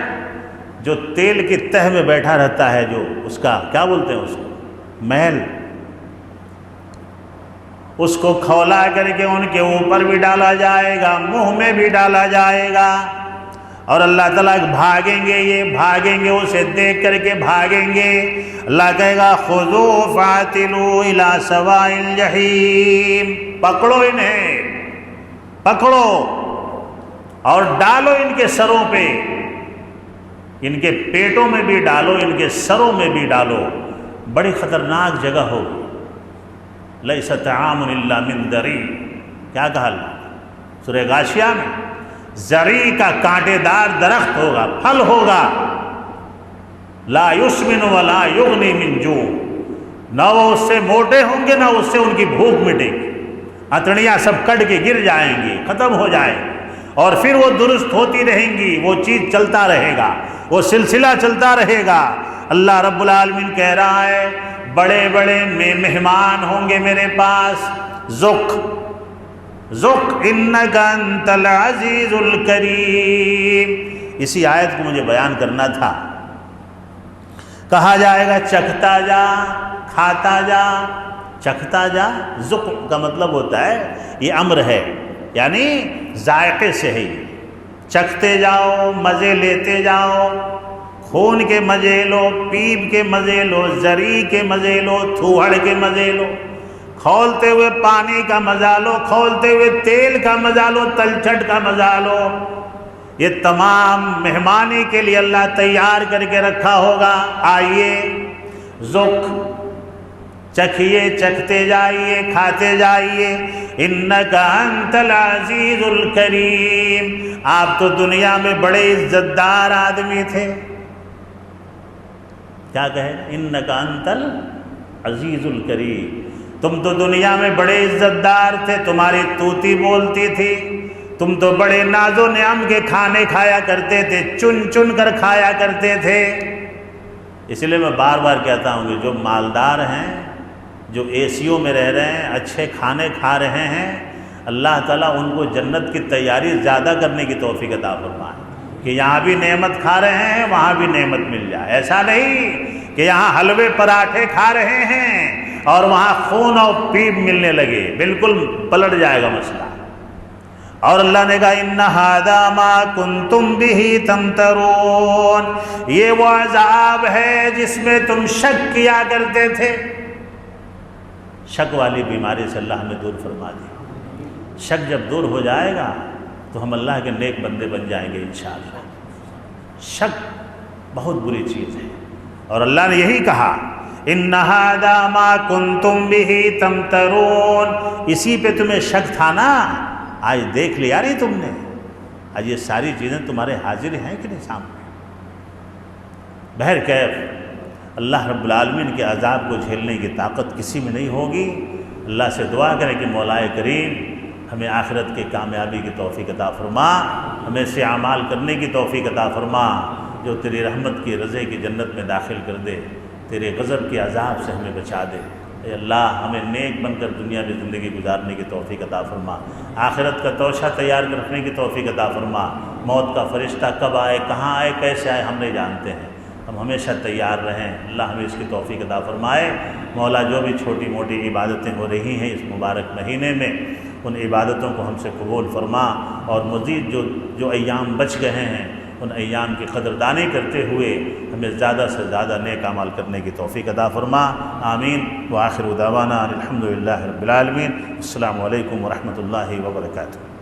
[SPEAKER 1] جو تیل کی تہ میں بیٹھا رہتا ہے، جو اس کا کیا بولتے ہیں اس کو، محل، اس کو کھولا کر کے ان کے اوپر بھی ڈالا جائے گا، منہ میں بھی ڈالا جائے گا، اور اللہ تعالیٰ بھاگیں گے، یہ بھاگیں گے، اسے دیکھ کر کے بھاگیں گے۔ اللہ کہے گا خذوا فاعتلوا الی سواء الجحیم، پکڑو انہیں، پکڑو اور ڈالو ان کے سروں پہ، ان کے پیٹوں میں بھی ڈالو، ان کے سروں میں بھی ڈالو۔ بڑی خطرناک جگہ ہوگی۔ لیس طعام الا من ضریع، کیا کہا اللہ سورہ غاشیہ میں؟ زرعی کا کانٹے دار درخت ہوگا، پھل ہوگا، لا یسمن ولا یغنی من جوع، نہ وہ اس سے موٹے ہوں گے نہ اس سے ان کی بھوک مٹے گی، اتڑیاں سب کٹ کے گر جائیں گی، ختم ہو جائیں گی، اور پھر وہ درست ہوتی رہیں گی، وہ چیز چلتا رہے گا، وہ سلسلہ چلتا رہے گا۔ اللہ رب العالمین کہہ رہا ہے بڑے بڑے مہمان ہوں گے میرے پاس، ذق انک انت العزیز الکریم۔ اسی آیت کو مجھے بیان کرنا تھا۔ کہا جائے گا چکھتا جا، کھاتا جا، چکھتا جا، ذق کا مطلب ہوتا ہے یہ امر ہے، یعنی ذائقے سے ہے، چکھتے جاؤ، مزے لیتے جاؤ، خون کے مزے لو، پیپ کے مزے لو، زری کے مزے لو، تھوہڑ کے مزے لو، کھولتے ہوئے پانی کا مزہ لو، کھولتے ہوئے تیل کا مزہ لو، تلچھٹ کا مزہ لو۔ یہ تمام مہمانی کے لیے اللہ تیار کر کے رکھا ہوگا۔ آئیے ذوق چکھیے، چکھتے جائیے، کھاتے جائیے۔ انک انت العزیز الکریم، آپ تو دنیا میں بڑے عزت دار آدمی تھے۔ کیا کہے؟ انک انت العزیز الکریم، تم تو دنیا میں بڑے عزت دار تھے، تمہاری طوطی بولتی تھی، تم تو بڑے ناز و نعم کے کھانے کھایا کرتے تھے، چن چن کر کھایا کرتے تھے۔ اس لیے میں بار بار کہتا ہوں کہ جو مالدار ہیں، جو اے سیوں میں رہ رہے ہیں، اچھے کھانے کھا رہے ہیں، اللہ تعالیٰ ان کو جنت کی تیاری زیادہ کرنے کی توفیق عطا فرمائے کہ یہاں بھی نعمت کھا رہے ہیں، وہاں بھی نعمت مل جائے۔ ایسا نہیں کہ یہاں حلوے پراٹھے کھا رہے ہیں اور وہاں خون اور پیپ ملنے لگے، بالکل پلٹ جائے گا مسئلہ۔ اور اللہ نے کہا ان ھذا ما کنتم بہ تمترون، یہ وہ عذاب ہے جس میں تم شک کیا کرتے تھے۔ شک والی بیماری سے اللہ ہمیں دور فرما دے۔ شک جب دور ہو جائے گا تو ہم اللہ کے نیک بندے بن جائیں گے انشاءاللہ۔ شک بہت بری چیز ہے، اور اللہ نے یہی کہا ان ھذا ما کنتم بہ تمترون، اسی پہ تمہیں شک تھا نا، آج دیکھ لیا نہیں تم نے، آج یہ ساری چیزیں تمہارے حاضر ہیں کہ نہیں سامنے۔ بہرکیف اللہ رب العالمین کے عذاب کو جھیلنے کی طاقت کسی میں نہیں ہوگی۔ اللہ سے دعا کریں کہ مولا کریم ہمیں آخرت کی کامیابی کی توفیق عطا فرما، ہمیں سے اعمال کرنے کی توفیق عطا فرما جو تیری رحمت کی رضے کی جنت میں داخل کر دے، تیرے غضب کے عذاب سے ہمیں بچا دے۔ اے اللہ ہمیں نیک بن کر دنیا میں زندگی گزارنے کی توفیق عطا فرما، آخرت کا توشہ تیار کر رکھنے کی توفیق عطا فرما۔ موت کا فرشتہ کب آئے، کہاں آئے، کیسے آئے ہم نہیں جانتے ہیں، ہم ہمیشہ تیار رہیں۔ اللہ ہمیں اس کی توفیق عطا فرمائے۔ مولا جو بھی چھوٹی موٹی عبادتیں ہو رہی ہیں اس مبارک مہینے میں، ان عبادتوں کو ہم سے قبول فرما، اور مزید جو ایام بچ گئے ہیں ان ایام کی قدردانی کرتے ہوئے ہمیں زیادہ سے زیادہ نیک اعمال کرنے کی توفیق عطا فرما، آمین۔ وآخر دعوانا الحمدللہ رب العالمین۔ السلام علیکم ورحمۃ اللہ وبرکاتہ۔